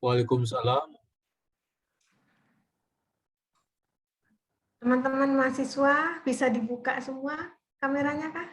Waalaikumsalam. Teman-teman mahasiswa bisa dibuka semua kameranya kah?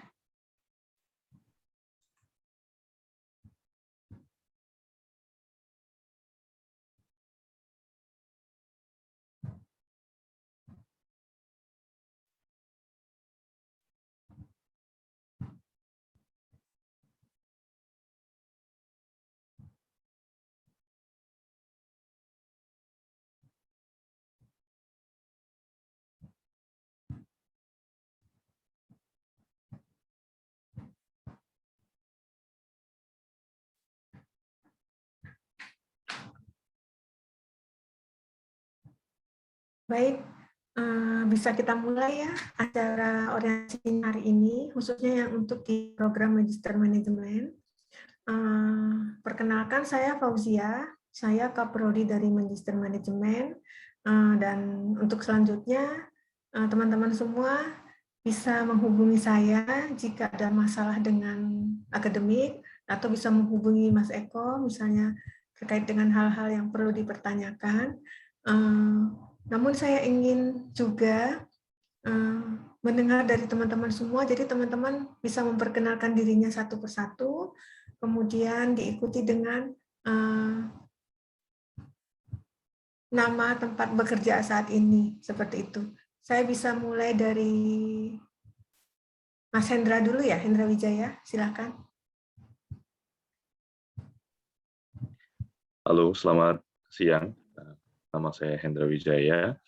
Baik, bisa kita mulai ya acara orientasi hari ini, khususnya yang untuk di program Magister Manajemen. Perkenalkan, saya Fauzia, saya Kaprodi dari Magister Manajemen, dan untuk selanjutnya teman-teman semua bisa menghubungi saya jika ada masalah dengan akademik, atau bisa menghubungi Mas Eko misalnya terkait dengan hal-hal yang perlu dipertanyakan. Namun saya ingin juga mendengar dari teman-teman semua, jadi teman-teman bisa memperkenalkan dirinya satu persatu, kemudian diikuti dengan nama tempat bekerja saat ini, seperti itu. Saya bisa mulai dari Mas Hendra dulu ya, Hendra Wijaya, silakan. Halo, selamat siang. Nama saya Hendra Wijaya.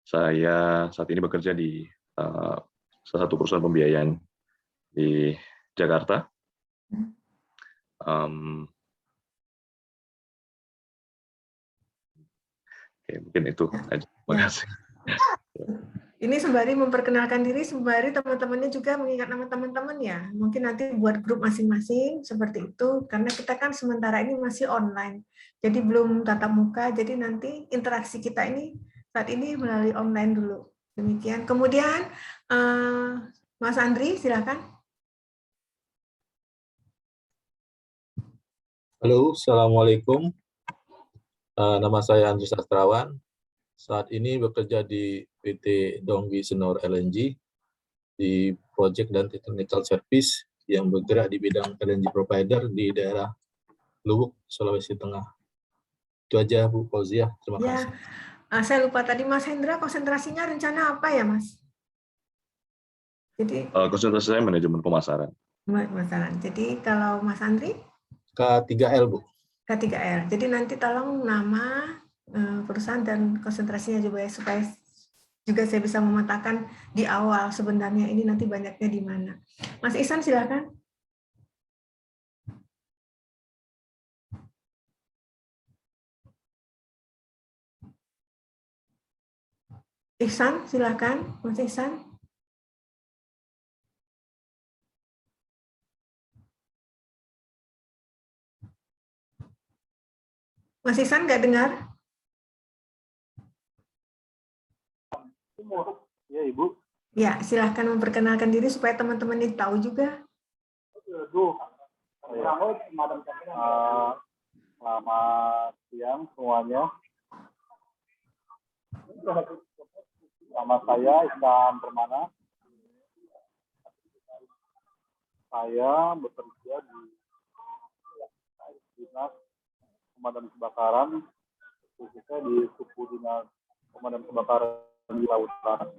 Saya saat ini bekerja di salah satu perusahaan pembiayaan di Jakarta. Oke, mungkin itu aja. Terima kasih. Ini sembari memperkenalkan diri, sembari teman-temannya juga mengingat nama teman-teman ya. Mungkin nanti buat grup masing-masing seperti itu, karena kita kan sementara ini masih online. Jadi belum tatap muka, jadi nanti interaksi kita ini saat ini melalui online dulu. Demikian. Kemudian Mas Andri, silakan. Halo, Assalamualaikum. Nama saya Andri Sastrawan. Saat ini bekerja di PT Donggi Senor LNG di Project dan Technical Service yang bergerak di bidang LNG provider di daerah Luwuk, Sulawesi Tengah. Itu aja Bu Fauzia, terima kasih. Saya lupa tadi Mas Hendra, konsentrasinya rencana apa ya Mas? Jadi konsentrasi saya manajemen pemasaran. Pemasaran. Jadi kalau Mas Andri? K3L Bu. K3L. Jadi nanti tolong nama perusahaan dan konsentrasinya juga ya, supaya juga saya bisa memetakan di awal sebenarnya ini nanti banyaknya di mana. Mas Ihsan silakan. Ihsan silakan, Mas Ihsan. Mas Ihsan nggak dengar? Ya, Ibu. Ya, silahkan memperkenalkan diri supaya teman-teman ini tahu juga. Selamat siang semuanya. Nama saya Ihsan Permana. Saya bekerja di Dinas Pemadam Kebakaran, khususnya di Suku Dinas Pemadam Kebakaran di Lautan.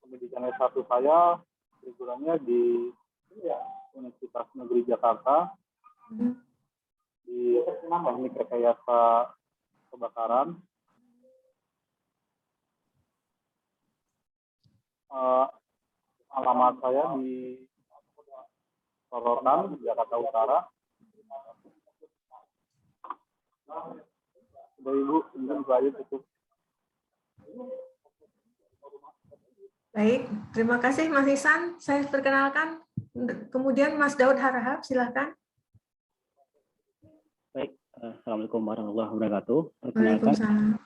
Pendidikan S1 saya perguruannya di Universitas Negeri Jakarta di Teknik Rekayasa Kebakaran. Alamat saya di Sorotan, Jakarta Utara. Sudah Ibu, mungkin saya cukup. Baik, terima kasih Mas Ihsan. Saya perkenalkan. Kemudian Mas Daud Harahap, silakan. Baik, Assalamualaikum warahmatullahi wabarakatuh. Waalaikumsalam.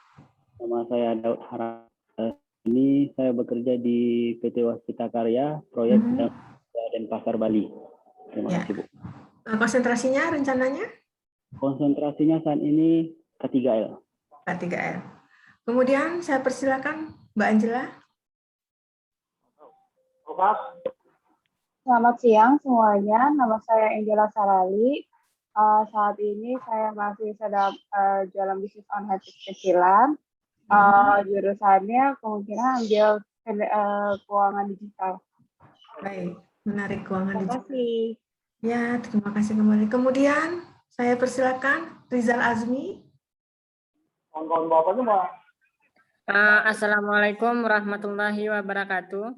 Nama saya Daud Harahap, Ini saya bekerja di PT Waskita Karya, proyek Denpasar, Bali. Terima Ya. kasih, Bu. Konsentrasinya rencananya Konsentrasinya saat ini K3L. K3L. Kemudian saya persilakan Mbak Angela. Selamat siang semuanya, nama saya Angela Sarali. Saat ini saya masih sedang jualan bisnis online kecilan. Jurusannya kemungkinan ambil keuangan digital. Baik, menarik keuangan Terima digital. kasih. Ya, terima kasih kembali. Kemudian saya persilakan Rizal Azmi. Kawan-kawan bapaknya, Mbak. Assalamualaikum warahmatullahi wabarakatuh.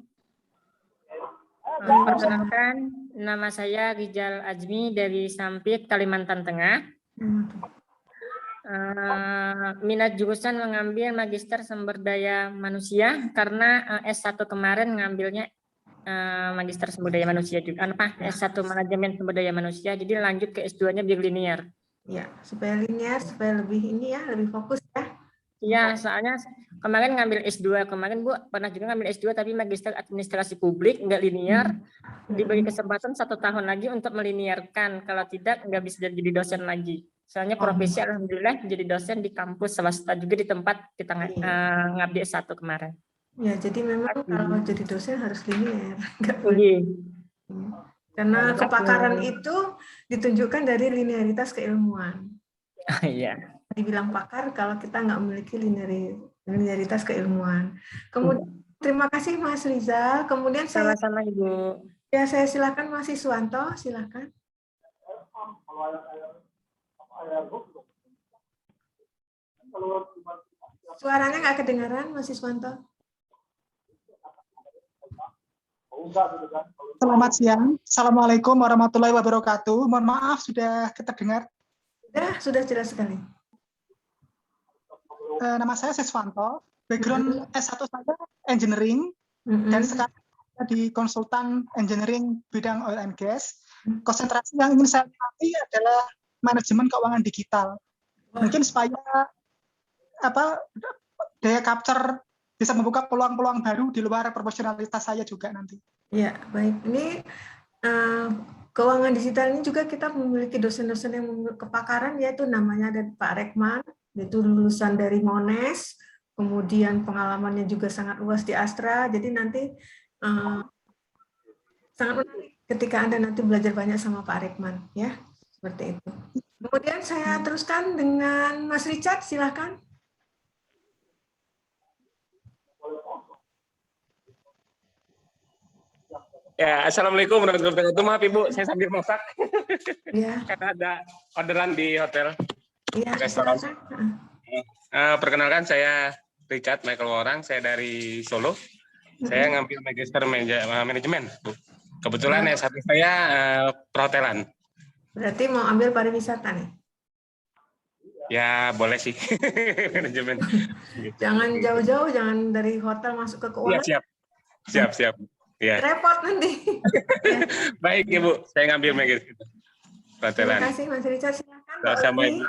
Perkenalkan, nama saya Rizal Azmi dari Sampit, Kalimantan Tengah. Minat jurusan mengambil Magister Sumber Daya Manusia karena S1 kemarin ngambilnya Magister Sumber Daya Manusia juga. S1 Manajemen Sumber Daya Manusia, jadi lanjut ke S2-nya biar linear. Ya, supaya linear, supaya lebih ini ya, lebih fokus ya. Iya, soalnya kemarin ngambil S2, kemarin Bu pernah juga ngambil S2 tapi Magister Administrasi Publik, nggak linear, diberi kesempatan 1 tahun lagi untuk meliniarkan, kalau tidak nggak bisa jadi dosen lagi. Soalnya profesi alhamdulillah jadi dosen di kampus swasta juga di tempat kita ngabdi S1 kemarin. Ya, jadi memang kalau jadi dosen harus linear, nggak boleh. Karena kepakaran itu ditunjukkan dari linearitas keilmuan. Iya. Dibilang pakar kalau kita nggak memiliki linearitas keilmuan. Kemudian terima kasih Mas Rizal. Kemudian saya sama-sama Ibu. Ya, saya silakan Mas Iswanto, silakan. Suaranya nggak kedengaran Mas Iswanto. Selamat siang. Assalamualaikum warahmatullahi wabarakatuh. Mohon maaf sudah terdengar. Sudah jelas sekali. Nama saya Siswanto, background S1 saya engineering, dan sekarang di konsultan engineering bidang oil and gas. Konsentrasi yang ingin saya miliki adalah manajemen keuangan digital. Mungkin supaya daya capture bisa membuka peluang-peluang baru di luar profesionalitas saya juga nanti. Ya, baik. Ini keuangan digital ini juga kita memiliki dosen-dosen yang memiliki kepakaran, yaitu namanya ada Pak Rekman, yaitu lulusan dari Monash, kemudian pengalamannya juga sangat luas di Astra, jadi nanti sangat menarik ketika Anda nanti belajar banyak sama Pak Rekman, ya, seperti itu. Kemudian saya teruskan dengan Mas Richard, silakan. Ya, assalamualaikum warahmatullahi wabarakatuh. Maaf Ibu, saya sambil masak. Ya. Karena ada orderan di hotel. Iya, restoran. Perkenalkan saya Richard Michael Worang, saya dari Solo. Saya ngambil Magister Manajemen, Bu. Kebetulan S1 saya perhotelan. Berarti mau ambil pariwisata nih? Ya, boleh sih. Manajemen. Jangan jauh-jauh, jangan dari hotel masuk ke keuangan. Siap. Ya. Repot nanti. Baik Ibu, saya ngambil Magister perhotelan. Terima kasih Mas Richard, silakan. Sama Ibu.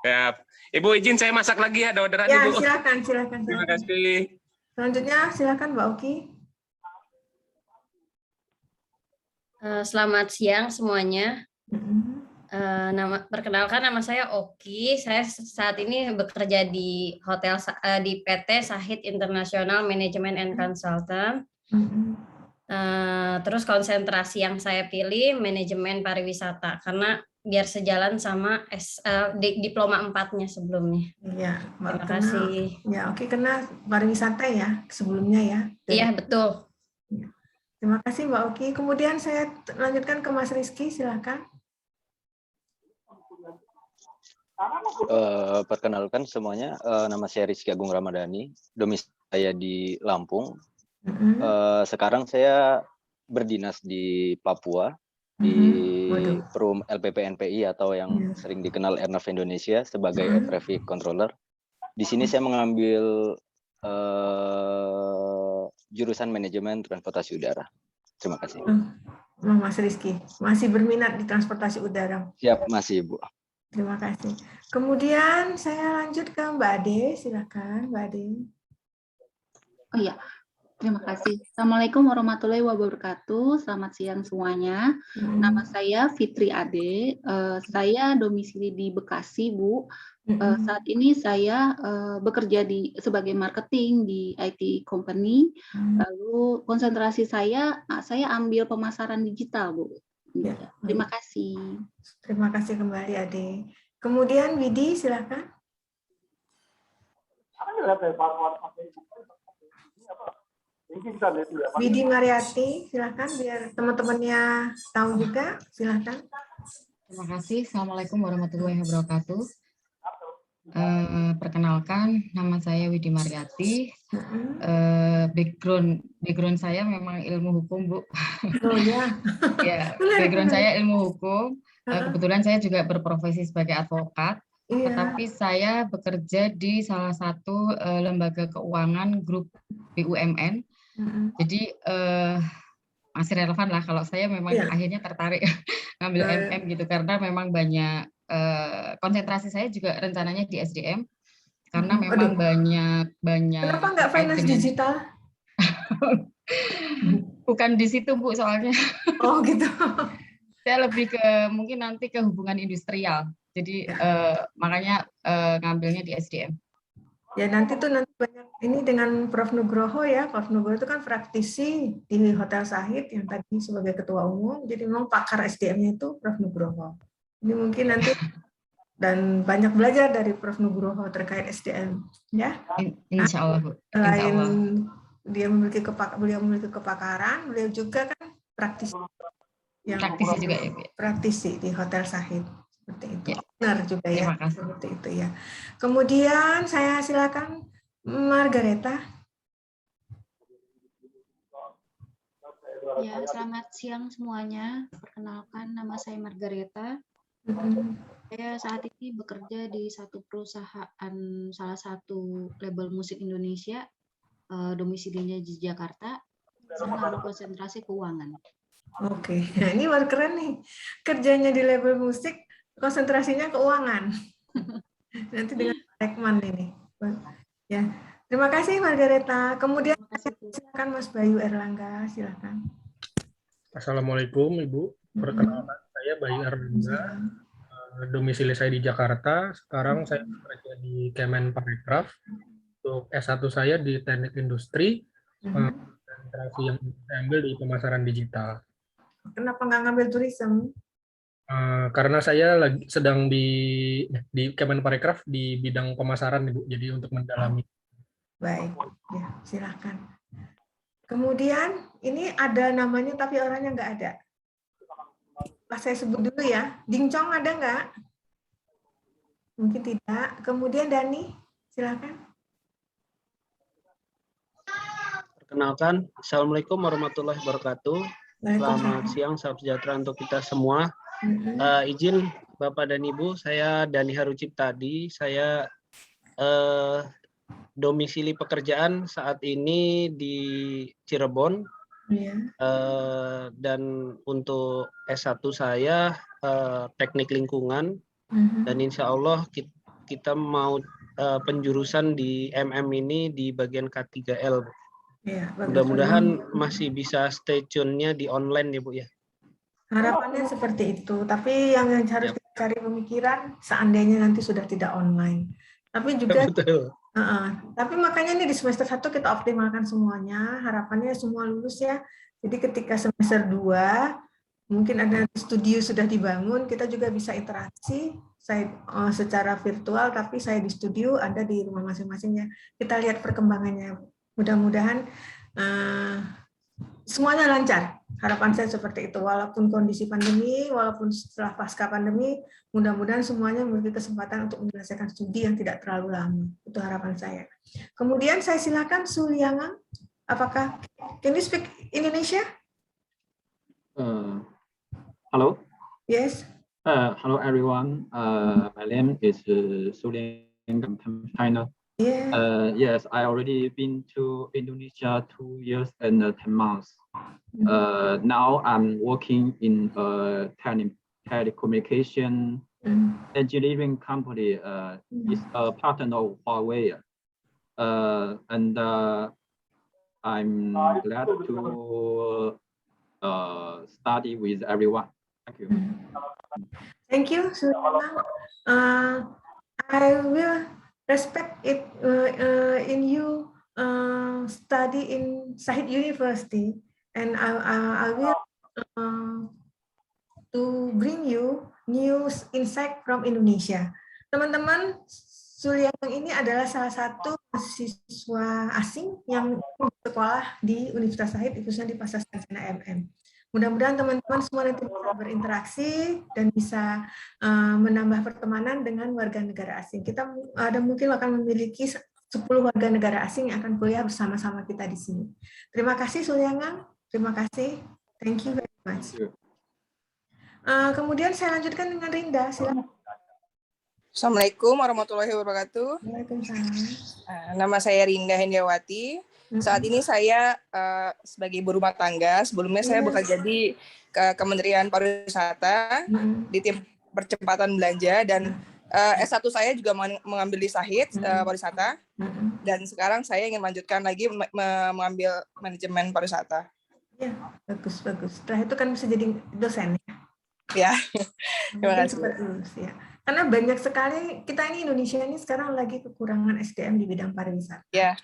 Ya. Ibu izin saya masak lagi ya, ada orderan ya, Ibu. Silakan. Terima kasih. Selanjutnya silakan Mbak Oki. Selamat siang semuanya. Perkenalkan nama saya Oki. Saya saat ini bekerja di hotel di PT Sahid International Management and Consultant. Terus konsentrasi yang saya pilih manajemen pariwisata karena biar sejalan sama diploma 4-nya sebelumnya. Iya, terima kasih. Ya, Oki kena pariwisata ya sebelumnya ya. Iya, betul. Terima kasih Mbak Oki. Kemudian saya lanjutkan ke Mas Rizky, silakan. Perkenalkan semuanya, nama saya Rizky Agung Ramadhani, domisili saya di Lampung. Sekarang saya berdinas di Papua, di Perum LPPNPI atau yang sering dikenal Airnav Indonesia sebagai Air Traffic Controller. Di sini saya mengambil jurusan manajemen transportasi udara. Terima kasih. Mas Rizky, masih berminat di transportasi udara? Siap, masih Ibu. Terima kasih. Kemudian saya lanjut ke Mbak Ade, silakan Mbak Ade. Oh iya, terima kasih. Assalamualaikum warahmatullahi wabarakatuh. Selamat siang semuanya. Nama saya Fitri Ade. Saya domisili di Bekasi, Bu. Saat ini saya bekerja sebagai marketing di IT company. Lalu konsentrasi saya ambil pemasaran digital, Bu. Ya, Terima kasih. Terima kasih kembali, Ade. Kemudian Widi, silakan. Widi Mariati, silakan biar teman-temannya tahu juga, silakan. Terima kasih. Assalamualaikum warahmatullahi wabarakatuh. Perkenalkan, nama saya Widi Mariati. Background saya memang ilmu hukum, Bu. Oh ya. Ya, background saya ilmu hukum. Kebetulan saya juga berprofesi sebagai advokat. Tetapi saya bekerja di salah satu lembaga keuangan grup BUMN. Jadi masih relevan lah kalau saya memang akhirnya tertarik ngambil MM gitu karena memang banyak konsentrasi saya juga rencananya di SDM karena memang banyak. Kenapa nggak finance digital? Bukan di situ, Bu, soalnya. Oh gitu. Saya lebih ke mungkin nanti ke hubungan industrial. Jadi makanya ngambilnya di SDM. Ya nanti banyak ini dengan Prof. Nugroho ya. Prof. Nugroho itu kan praktisi di Hotel Sahid yang tadi sebagai ketua umum. Jadi memang pakar SDM-nya itu Prof. Nugroho. Ini mungkin nanti dan banyak belajar dari Prof. Nugroho terkait SDM ya. Insya Allah, Bu. Selain beliau memiliki kepakaran, beliau juga kan praktisi juga ya, Bu. Praktisi di Hotel Sahid. Seperti itu. Ya. Benar juga ya. Terima kasih. Seperti itu ya. Kemudian saya silakan Margareta. Ya, selamat siang semuanya. Perkenalkan, nama saya Margareta. Saya saat ini bekerja di satu perusahaan, salah satu label musik Indonesia, domisilinya di Jakarta, sedang konsentrasi keuangan. Oke, nah ini baru keren nih. Kerjanya di label musik, konsentrasinya keuangan. Nanti dengan Rekman ini. Ya, terima kasih Margareta. Kemudian silakan Mas Bayu Erlangga, silakan. Assalamualaikum Ibu. Perkenalkan saya Bayu Erlangga. Domisili saya di Jakarta. Sekarang saya bekerja di Kemenparekraf. Untuk S1 saya di Teknik Industri. Konsentrasi yang saya ambil di pemasaran digital. Kenapa nggak ngambil tourism? Karena saya sedang di Kemenparekraf di bidang pemasaran, Ibu. Jadi untuk mendalami. Baik, ya silakan. Kemudian ini ada namanya tapi orangnya nggak ada. Saya sebut dulu ya. Dingcong ada nggak? Mungkin tidak. Kemudian Dani, silakan. Perkenalkan, Assalamualaikum warahmatullahi wabarakatuh. Selamat siang, salam sejahtera untuk kita semua. Izin Bapak dan Ibu, saya Dani Haruciptadi. Saya domisili pekerjaan saat ini di Cirebon. Dan untuk S1 saya teknik lingkungan. Dan insya Allah kita mau penjurusan di MM ini di bagian K3L. Ya, mudah-mudahan masih bisa stay tune-nya di online ya Bu ya. Harapannya seperti itu, tapi yang harus kita cari pemikiran seandainya nanti sudah tidak online. Tapi juga tapi makanya ini di semester 1 kita optimalkan semuanya, harapannya semua lulus ya. Jadi ketika semester 2 mungkin ada studio sudah dibangun, kita juga bisa interaksi saya secara virtual, tapi saya di studio, Anda di rumah masing-masingnya. Kita lihat perkembangannya. Mudah-mudahan semuanya lancar. Harapan saya seperti itu. Walaupun kondisi pandemi, walaupun setelah pasca pandemi, mudah-mudahan semuanya memiliki kesempatan untuk menyelesaikan studi yang tidak terlalu lama. Itu harapan saya. Kemudian saya silakan Suliangang. Apakah can you speak Indonesia? Hello. Yes. Hello everyone. My name is Suliangang from China. Yeah. Yes, I already been to Indonesia 2 years and 10 months. Now I'm working in a telecommunication engineering company. It's a partner of Huawei. And I'm glad to study with everyone. Thank you. Thank you, Suryana. I will respect it in you study in Sahid University, and I will to bring you news insight from Indonesia. Teman-teman, Suryana ini adalah salah satu mahasiswa asing yang bersekolah di Universitas Sahid, khususnya di Pasar Sarjana MM. Mudah-mudahan teman-teman semua nanti bisa berinteraksi dan bisa menambah pertemanan dengan warga negara asing. Kita ada mungkin akan memiliki 10 warga negara asing yang akan kuliah bersama-sama kita di sini. Terima kasih Suryana, terima kasih. Thank you very much. Kemudian saya lanjutkan dengan Rinda, silakan. Assalamualaikum warahmatullahi wabarakatuh. Waalaikumsalam. Nama saya Rinda Hendiawati. Saat ini saya sebagai ibu rumah tangga. Sebelumnya saya bekerja di Kementerian Pariwisata di tim percepatan belanja, dan S1 saya juga mengambil di Sahid Pariwisata, dan sekarang saya ingin melanjutkan lagi mengambil manajemen pariwisata. Ya, bagus. Setelah itu kan bisa jadi dosen ya. Ya, terima kasih. Ya. Karena banyak sekali kita ini Indonesia ini sekarang lagi kekurangan SDM di bidang pariwisata. Ya.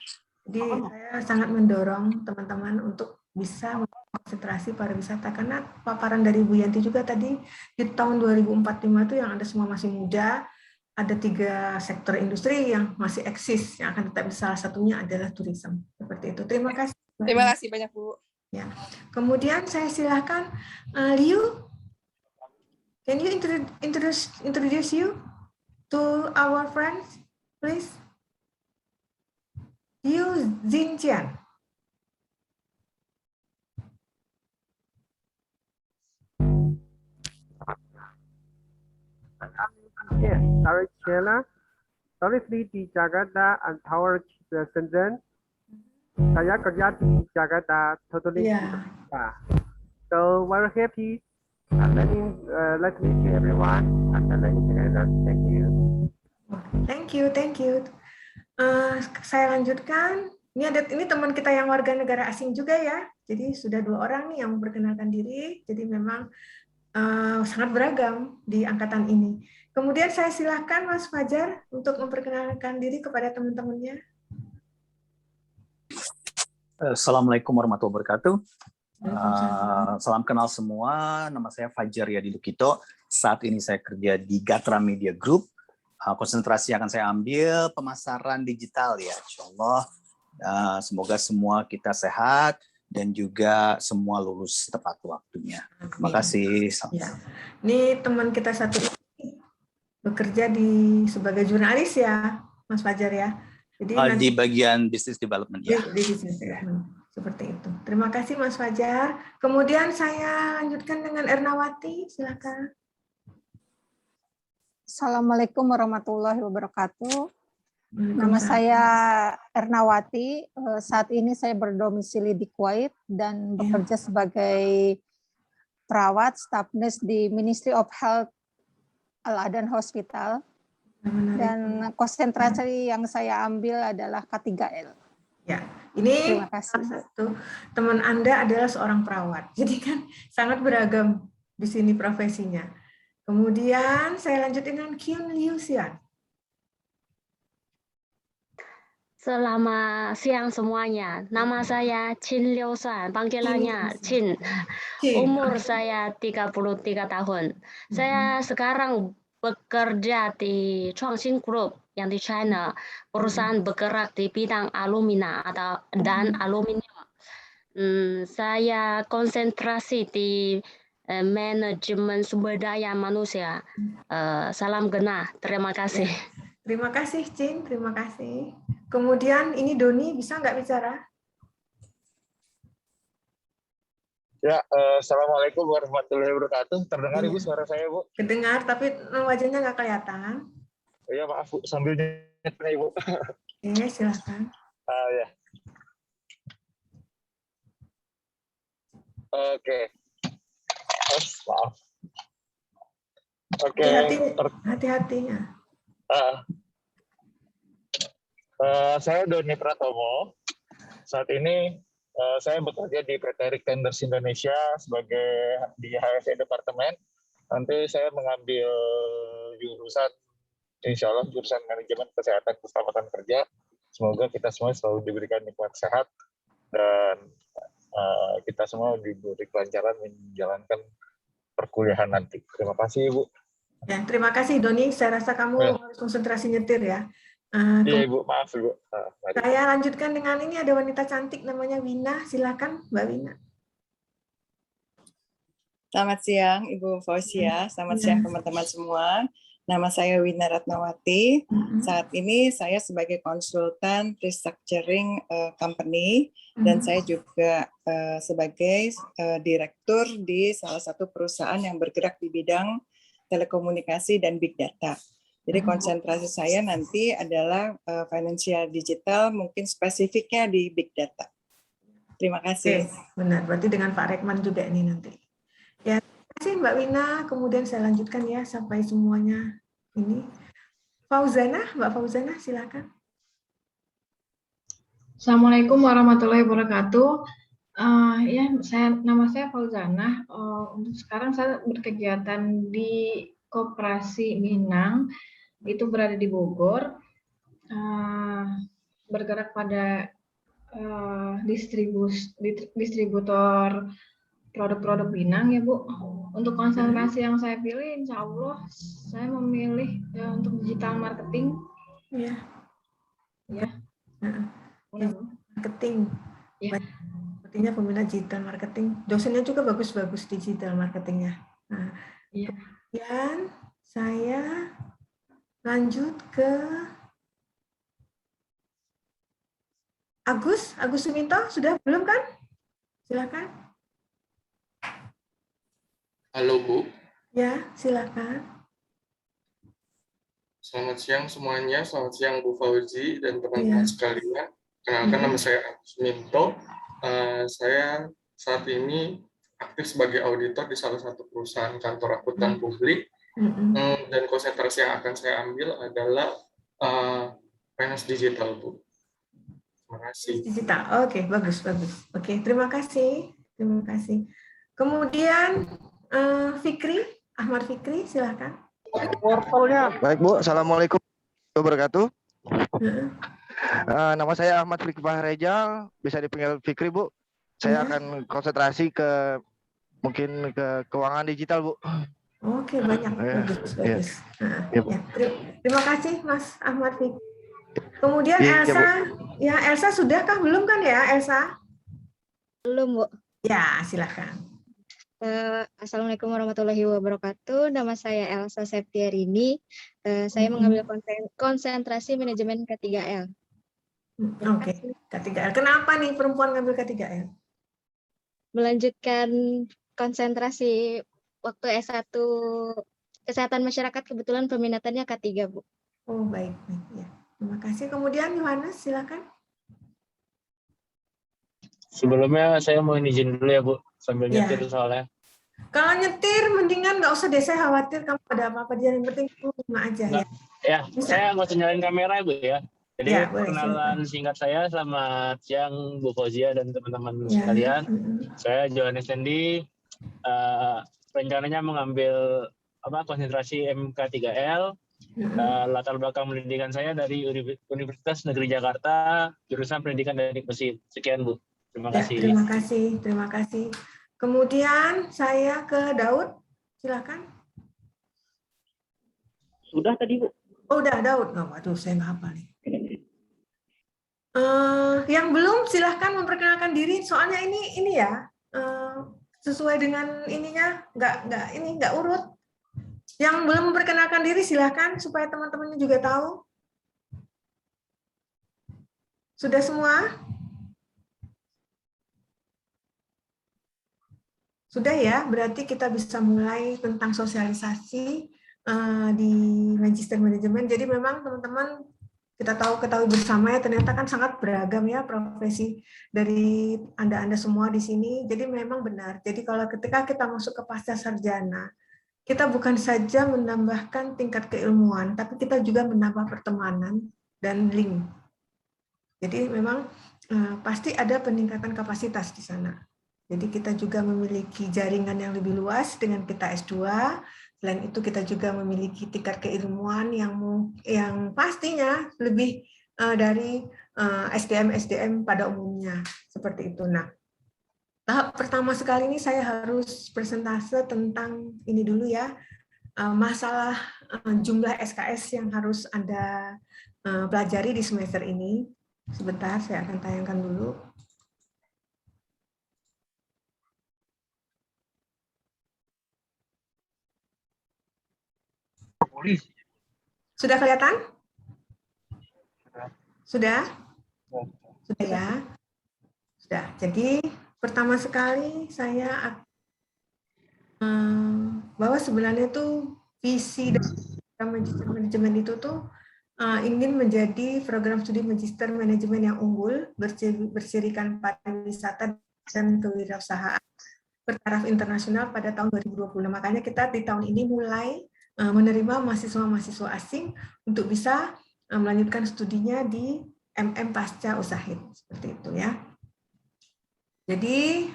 Jadi saya sangat mendorong teman-teman untuk bisa konsentrasi pariwisata, karena paparan dari Bu Yanti juga tadi di tahun 2045 itu yang ada semua masih muda, ada 3 sektor industri yang masih eksis, yang akan tetap salah satunya adalah turisme. Seperti itu. Terima kasih. Terima kasih banyak Bu. Ya. Kemudian saya silakan Liu. Can you introduce you to our friends, please? Liu Xinjian. Yes, dari China, domisili di Jakarta and Tower Shenzhen. Saya kerja di Jakarta, totally. So very happy. And let me to everyone and learning together. Thank you. Thank you. Saya lanjutkan. Ini teman kita yang warga negara asing juga ya. Jadi sudah 2 orang nih yang memperkenalkan diri. Jadi memang sangat beragam di angkatan ini. Kemudian saya silakan Mas Fajar untuk memperkenalkan diri kepada teman-temannya. Assalamualaikum warahmatullahi wabarakatuh. Salam kenal semua. Nama saya Fajar Yadi Lukito. Saat ini saya kerja di Gatra Media Group. Konsentrasi yang akan saya ambil pemasaran digital ya, insyaallah. Semoga semua kita sehat dan juga semua lulus tepat waktunya. Terima kasih. Ya. Ini teman kita satu ini bekerja sebagai jurnalis ya, Mas Fajar ya. Jadi di bagian business development ya. Di business development. Seperti itu. Terima kasih Mas Fajar. Kemudian saya lanjutkan dengan Ernawati, silakan. Assalamualaikum warahmatullahi wabarakatuh. Nama saya Ernawati. Saat ini saya berdomisili di Kuwait dan bekerja sebagai perawat staf nurse di Ministry of Health Al-Adan Hospital. Dan konsentrasi yang saya ambil adalah K3L. Ya, ini satu teman Anda adalah seorang perawat. Jadi kan sangat beragam di sini profesinya. Kemudian saya lanjut dengan Kyun Liu Xian. Selamat siang semuanya. Nama saya Chin Liu San, panggilannya Chin. Umur saya 33 tahun. Saya sekarang bekerja di Chuangxin Group yang di China, perusahaan bergerak di bidang alumina dan aluminium. Saya konsentrasi di manajemen sumber daya manusia. Salam genah, terima kasih. Terima kasih, Chin, terima kasih. Kemudian ini Doni, bisa nggak bicara? Ya, Assalamualaikum warahmatullahi wabarakatuh. Terdengar Ibu suara saya, Bu? Kedengar, tapi wajahnya nggak kelihatan. Iya, maaf Bu, sambil nyetnya Ibu. Oke, silakan. Ya. Oke. Maaf. Oke. Hati-hati ya. Saya Doni Pratomo. Saat ini saya bekerja di PT Erik Tenders Indonesia sebagai di HSE Departemen. Nanti saya mengambil jurusan, insya Allah jurusan manajemen kesehatan keselamatan kerja. Semoga kita semua selalu diberikan nikmat sehat dan kita semua diberi kelancaran menjalankan perkuliahan nanti. Terima kasih, Ibu. Ya, terima kasih, Doni. Saya rasa kamu harus konsentrasi nyetir ya. Iya, Ibu. Maaf, Ibu. Saya lanjutkan dengan ini, ada wanita cantik namanya Wina. Silakan, Mbak Wina. Selamat siang, Ibu Fauzia. Selamat siang, teman-teman semua. Nama saya Wina Ratnawati. Saat ini saya sebagai konsultan restructuring company dan saya juga sebagai direktur di salah satu perusahaan yang bergerak di bidang telekomunikasi dan big data. Jadi konsentrasi saya nanti adalah financial digital, mungkin spesifiknya di big data. Terima kasih. Benar, berarti dengan Pak Rekman juga ini nanti. Ya, terima kasih Mbak Wina. Kemudian saya lanjutkan ya sampai semuanya ini. Fauzana, Mbak Fauzana, silakan. Assalamualaikum warahmatullahi wabarakatuh. Nama saya Fauzana. Untuk sekarang saya berkegiatan di Koperasi Minang, itu berada di Bogor, bergerak pada distributor produk-produk Minang ya Bu. Untuk konsentrasi yang saya pilih, insya Allah saya memilih untuk digital marketing. Ya. Marketing. Ya. Sepertinya peminat digital marketing. Dosennya juga bagus-bagus digital marketingnya. Nah, kemudian saya lanjut ke Agus Suminto, sudah belum kan? Silakan. Halo Bu. Ya, silakan. Selamat siang semuanya, selamat siang Bu Fauzi dan teman-teman sekalian. Kenalkan nama saya Agus Suminto. Saya saat ini aktif sebagai auditor di salah satu perusahaan kantor akuntan publik. Dan konsentrasi yang akan saya ambil adalah finance digital, Bu. Terima kasih. Digital, oke, bagus. Oke, terima kasih. Kemudian Fikri, Ahmad Fikri, silakan. Baik Bu, Assalamualaikum warahmatullahi wabarakatuh. Nama saya Ahmad Fikri Fahrejal, bisa dipanggil Fikri Bu. Saya akan konsentrasi mungkin ke keuangan digital Bu. Oke, banyak. Bagus. Terima kasih Mas Ahmad Fikri. Kemudian Elsa, Elsa sudahkah belum kan ya Elsa? Belum Bu. Ya, silakan. Assalamualaikum warahmatullahi wabarakatuh. Nama saya Elsa Septiarini. Saya mengambil konsentrasi manajemen K3L. Oke, K3L. Kenapa nih perempuan ngambil K3L? Melanjutkan konsentrasi waktu S1 Kesehatan Masyarakat, kebetulan peminatannya K3, Bu. Oh, baik. Ya. Terima kasih. Kemudian Yohanes, silakan. Sebelumnya saya mau izin dulu ya Bu, sambil nyetir soalnya. Kalau nyetir, mendingan nggak usah deh, saya khawatir kamu ada apa-apa. Yang penting rumah aja ya. Ya, saya nggak usah nyalain kamera Bu ya. Jadi perkenalan singkat saya, selamat siang Bu Fauzia dan teman-teman sekalian. Saya Johannes Tendi, rencananya mengambil konsentrasi MK3L. Latar belakang pendidikan saya dari Universitas Negeri Jakarta, jurusan Pendidikan Teknik Mesin. Sekian Bu. Terima kasih. Terima kasih. Kemudian saya ke Daud, silakan. Sudah tadi Bu. Oh, udah Daud. Oh, waduh, saya nggak hafal nih. Yang belum silahkan memperkenalkan diri. Soalnya ini ya sesuai dengan ininya, nggak urut. Yang belum memperkenalkan diri silahkan supaya teman-temannya juga tahu. Sudah semua? Sudah ya, berarti kita bisa mulai tentang sosialisasi di Magister Manajemen. Jadi memang teman-teman kita ketahui bersama ya, ternyata kan sangat beragam ya profesi dari Anda semua di sini. Jadi memang benar. Jadi kalau ketika kita masuk ke pasca sarjana, kita bukan saja menambahkan tingkat keilmuan, tapi kita juga menambah pertemanan dan link. Jadi memang pasti ada peningkatan kapasitas di sana. Jadi kita juga memiliki jaringan yang lebih luas dengan kita S2. Selain itu kita juga memiliki tingkat keilmuan yang pastinya lebih dari SDM pada umumnya, seperti itu. Nah, tahap pertama sekali ini saya harus presentase tentang ini dulu ya, masalah jumlah SKS yang harus Anda pelajari di semester ini. Sebentar, saya akan tayangkan dulu. Sudah kelihatan? Sudah? Sudah ya? Sudah. Jadi pertama sekali saya bahwa sebenarnya itu visi dari Magister Manajemen itu tuh ingin menjadi program studi Magister Manajemen yang unggul, bersirikan pariwisata dan kewirausahaan bertaraf internasional pada tahun 2020. Makanya kita di tahun ini mulai menerima mahasiswa-mahasiswa asing untuk bisa melanjutkan studinya di MM Pasca Ushahid, seperti itu ya. Jadi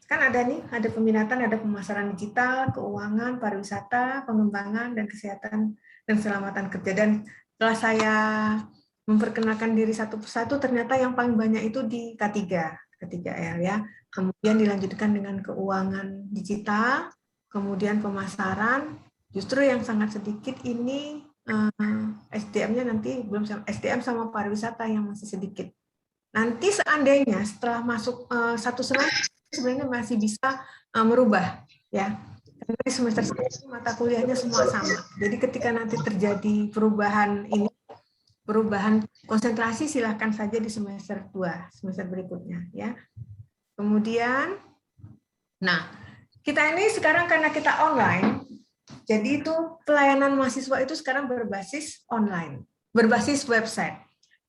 kan ada peminatan, ada pemasaran digital, keuangan, pariwisata, pengembangan, dan kesehatan dan keselamatan kerja. Dan setelah saya memperkenalkan diri satu persatu, ternyata yang paling banyak itu di K3L ya. Kemudian dilanjutkan dengan keuangan digital, kemudian pemasaran. Justru yang sangat sedikit ini SDM-nya nanti belum, SDM sama pariwisata yang masih sedikit. Nanti seandainya setelah masuk satu semester sebenarnya masih bisa merubah ya. Karena di semester mata kuliahnya semua sama. Jadi ketika nanti terjadi perubahan konsentrasi, silahkan saja di semester 2, semester berikutnya ya. Kemudian, nah kita ini sekarang karena kita online, jadi itu pelayanan mahasiswa itu sekarang berbasis online, berbasis website.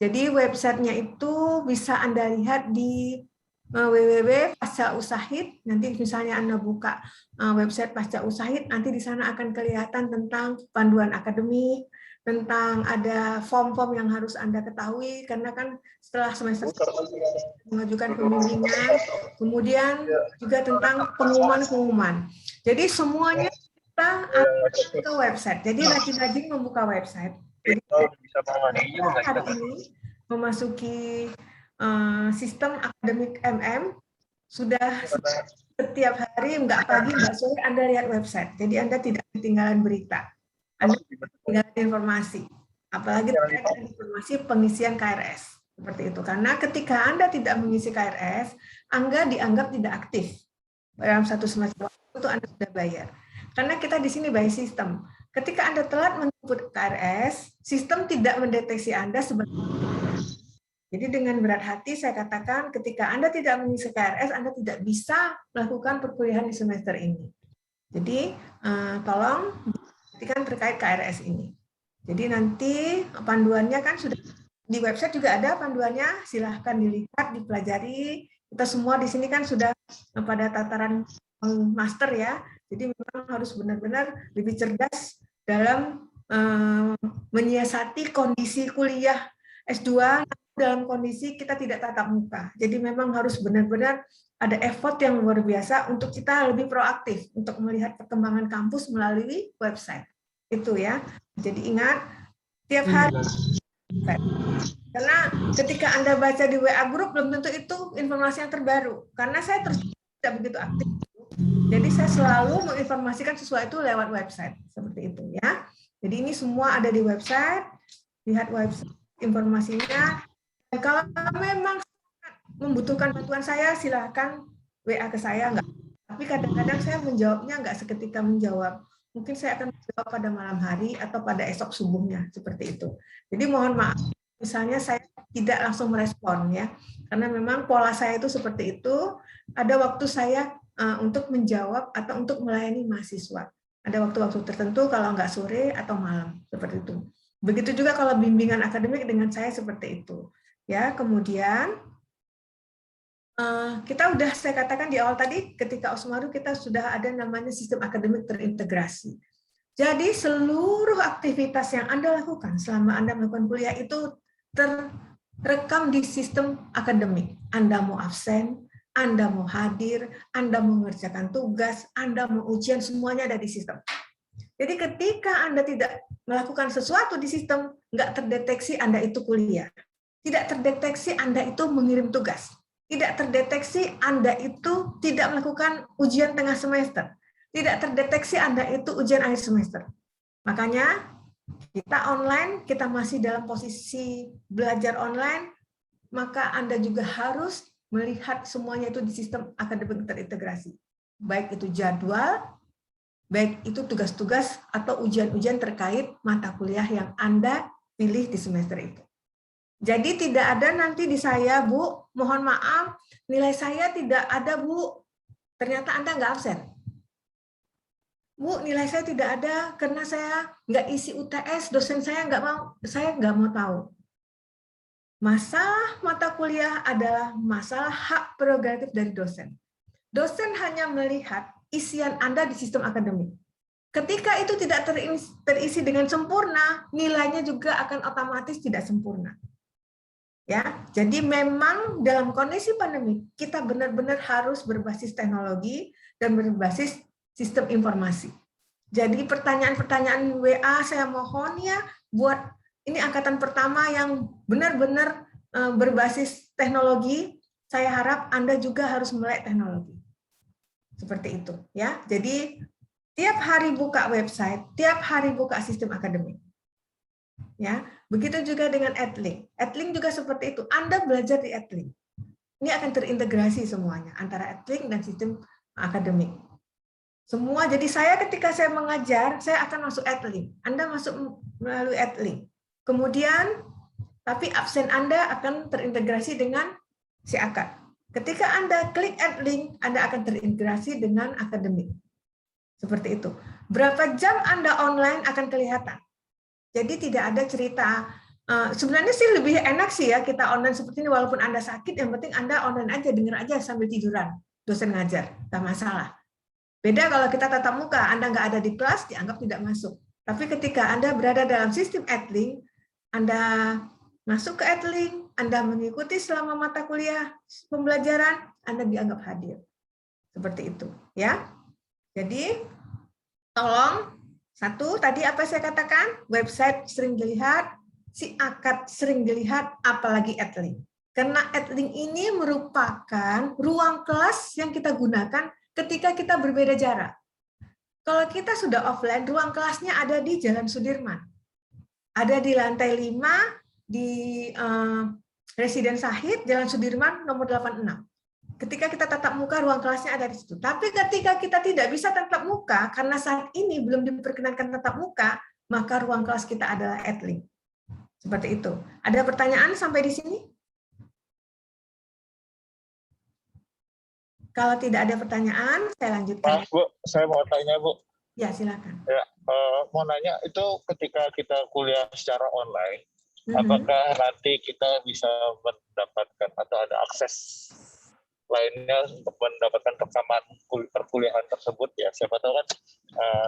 Jadi websitenya itu bisa Anda lihat di www.pasca Ushahid. Nanti misalnya Anda buka website Pasca Ushahid, nanti di sana akan kelihatan tentang panduan akademik, tentang ada form-form yang harus Anda ketahui, karena kan setelah semester mengajukan pembimbingan, kemudian juga tentang pengumuman-pengumuman. Jadi semuanya kita ke website. Jadi rajin-rajin membuka website. Jadi hari ini memasuki sistem akademik MM, sudah setiap hari, enggak pagi, enggak sore, Anda lihat website. Jadi Anda tidak ketinggalan berita. Anda tidak ketinggalan informasi. Apalagi terkait dengan informasi pengisian KRS. Seperti itu. Karena ketika Anda tidak mengisi KRS, Anda dianggap tidak aktif. Dalam satu semester itu Anda sudah bayar. Karena kita di sini by sistem. Ketika Anda telat menjemput KRS, sistem tidak mendeteksi Anda sebagai. Jadi dengan berat hati saya katakan ketika Anda tidak mengisi KRS, Anda tidak bisa melakukan perkuliahan di semester ini. Jadi tolong perhatikan terkait KRS ini. Jadi nanti panduannya kan sudah di website juga ada panduannya, silahkan dilihat, dipelajari. Kita semua di sini kan sudah pada tataran master ya. Jadi memang harus benar-benar lebih cerdas dalam menyiasati kondisi kuliah S2 dalam kondisi kita tidak tatap muka. Jadi memang harus benar-benar ada effort yang luar biasa untuk kita lebih proaktif untuk melihat perkembangan kampus melalui website. Itu ya. Jadi ingat tiap hari. Karena ketika Anda baca di WA group belum tentu itu informasi yang terbaru. Karena saya terus tidak begitu aktif. Jadi saya selalu menginformasikan sesuatu lewat website seperti itu ya. Jadi ini semua ada di website. Lihat website informasinya. Dan kalau memang membutuhkan bantuan saya, silahkan WA ke saya. Enggak. Tapi kadang-kadang saya menjawabnya enggak seketika menjawab. Mungkin saya akan menjawab pada malam hari atau pada esok subuhnya, seperti itu. Jadi mohon maaf, misalnya saya tidak langsung merespon ya, karena memang pola saya itu seperti itu. Ada waktu saya untuk menjawab atau untuk melayani mahasiswa. Ada waktu-waktu tertentu kalau enggak sore atau malam, seperti itu. Begitu juga kalau bimbingan akademik dengan saya seperti itu. Ya, kemudian kita udah saya katakan di awal tadi ketika Osmaru kita sudah ada namanya sistem akademik terintegrasi. Jadi seluruh aktivitas yang Anda lakukan selama Anda melakukan kuliah itu rekam di sistem akademik. Anda mau absen, Anda mau hadir, Anda mau mengerjakan tugas, Anda mau ujian, semuanya ada di sistem. Jadi ketika Anda tidak melakukan sesuatu di sistem, nggak terdeteksi Anda itu kuliah. Tidak terdeteksi Anda itu mengirim tugas. Tidak terdeteksi Anda itu tidak melakukan ujian tengah semester. Tidak terdeteksi Anda itu ujian akhir semester. Makanya kita online, kita masih dalam posisi belajar online, maka Anda juga harus melihat semuanya itu di sistem akademik terintegrasi. Baik itu jadwal, baik itu tugas-tugas atau ujian-ujian terkait mata kuliah yang Anda pilih di semester itu. Jadi tidak ada nanti di saya, Bu, mohon maaf, nilai saya tidak ada, Bu. Ternyata Anda nggak absen. Bu, nilai saya tidak ada karena saya nggak isi UTS, dosen saya nggak mau tahu. Masalah mata kuliah adalah masalah hak prerogatif dari dosen. Dosen hanya melihat isian Anda di sistem akademik. Ketika itu tidak terisi dengan sempurna, nilainya juga akan otomatis tidak sempurna. Ya, jadi memang dalam kondisi pandemi kita benar-benar harus berbasis teknologi dan berbasis sistem informasi. Jadi pertanyaan-pertanyaan WA saya mohon ya buat ini angkatan pertama yang benar-benar berbasis teknologi. Saya harap Anda juga harus melek teknologi. Seperti itu ya. Jadi tiap hari buka website, tiap hari buka sistem akademik. Ya, begitu juga dengan Edlink. Edlink juga seperti itu. Anda belajar di Edlink. Ini akan terintegrasi semuanya antara Edlink dan sistem akademik. Semua. Jadi saya ketika saya mengajar, saya akan masuk Edlink. Anda masuk melalui Edlink. Kemudian, tapi absen Anda akan terintegrasi dengan si akad. Ketika Anda klik Edlink, Anda akan terintegrasi dengan akademik. Seperti itu. Berapa jam Anda online akan kelihatan. Jadi tidak ada cerita, sebenarnya sih lebih enak sih ya kita online seperti ini, walaupun Anda sakit, yang penting Anda online aja, denger aja sambil tiduran, dosen ngajar, nggak masalah. Beda kalau kita tatap muka, Anda nggak ada di kelas, dianggap tidak masuk. Tapi ketika Anda berada dalam sistem Edlink, Anda masuk ke Edlink, Anda mengikuti selama mata kuliah pembelajaran, Anda dianggap hadir. Seperti itu, ya. Jadi, tolong, satu, tadi apa saya katakan? Website sering dilihat, si akad sering dilihat, apalagi Edlink. Karena Edlink ini merupakan ruang kelas yang kita gunakan ketika kita berbeda jarak. Kalau kita sudah offline, ruang kelasnya ada di Jalan Sudirman. Ada di lantai 5, di Residen Sahid, Jalan Sudirman, nomor 86. Ketika kita tatap muka, ruang kelasnya ada di situ. Tapi ketika kita tidak bisa tatap muka, karena saat ini belum diperkenankan tatap muka, maka ruang kelas kita adalah Edlink. Seperti itu. Ada pertanyaan sampai di sini? Kalau tidak ada pertanyaan, saya lanjutkan. Maaf, Bu, saya mau tanya, Bu. Ya, silakan. Ya, mau nanya, itu ketika kita kuliah secara online, apakah nanti kita bisa mendapatkan atau ada akses lainnya untuk mendapatkan rekaman perkuliahan tersebut ya, siapa tahu kan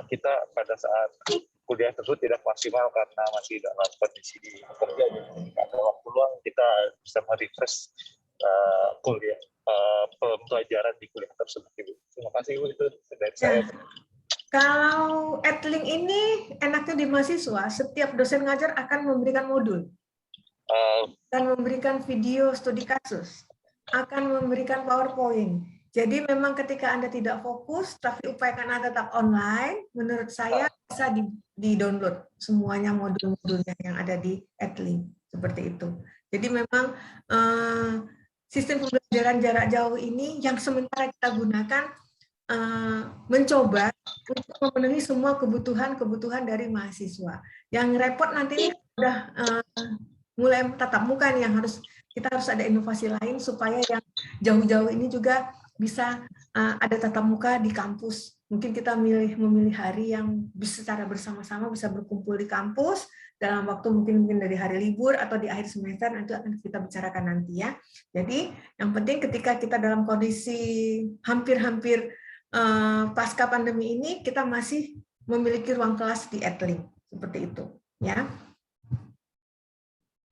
kita pada saat kuliah tersebut tidak maksimal karena masih dalam kondisi bekerja, jadi ada waktu luang kita bisa merefresh kuliah pembelajaran di kuliah tersebut. Ibu. Terima kasih Ibu, itu dari saya. Kalau Edlink ini enaknya di mahasiswa, setiap dosen ngajar akan memberikan modul, akan memberikan video studi kasus, akan memberikan PowerPoint. Jadi memang ketika Anda tidak fokus, tapi upayakan Anda tetap online, menurut saya bisa di-download semuanya modul-modulnya yang ada di Edlink. Seperti itu. Jadi memang sistem pembelajaran jarak jauh ini yang sementara kita gunakan mencoba untuk memenuhi semua kebutuhan dari mahasiswa. Yang repot nanti sudah mulai tatap muka nih, yang kita harus ada inovasi lain supaya yang jauh-jauh ini juga bisa ada tatap muka di kampus. Mungkin kita memilih hari yang bisa secara bersama-sama bisa berkumpul di kampus dalam waktu mungkin dari hari libur atau di akhir semester, nanti akan kita bicarakan nanti ya. Jadi yang penting ketika kita dalam kondisi hampir-hampir pasca pandemi ini, kita masih memiliki ruang kelas di Edlink seperti itu ya.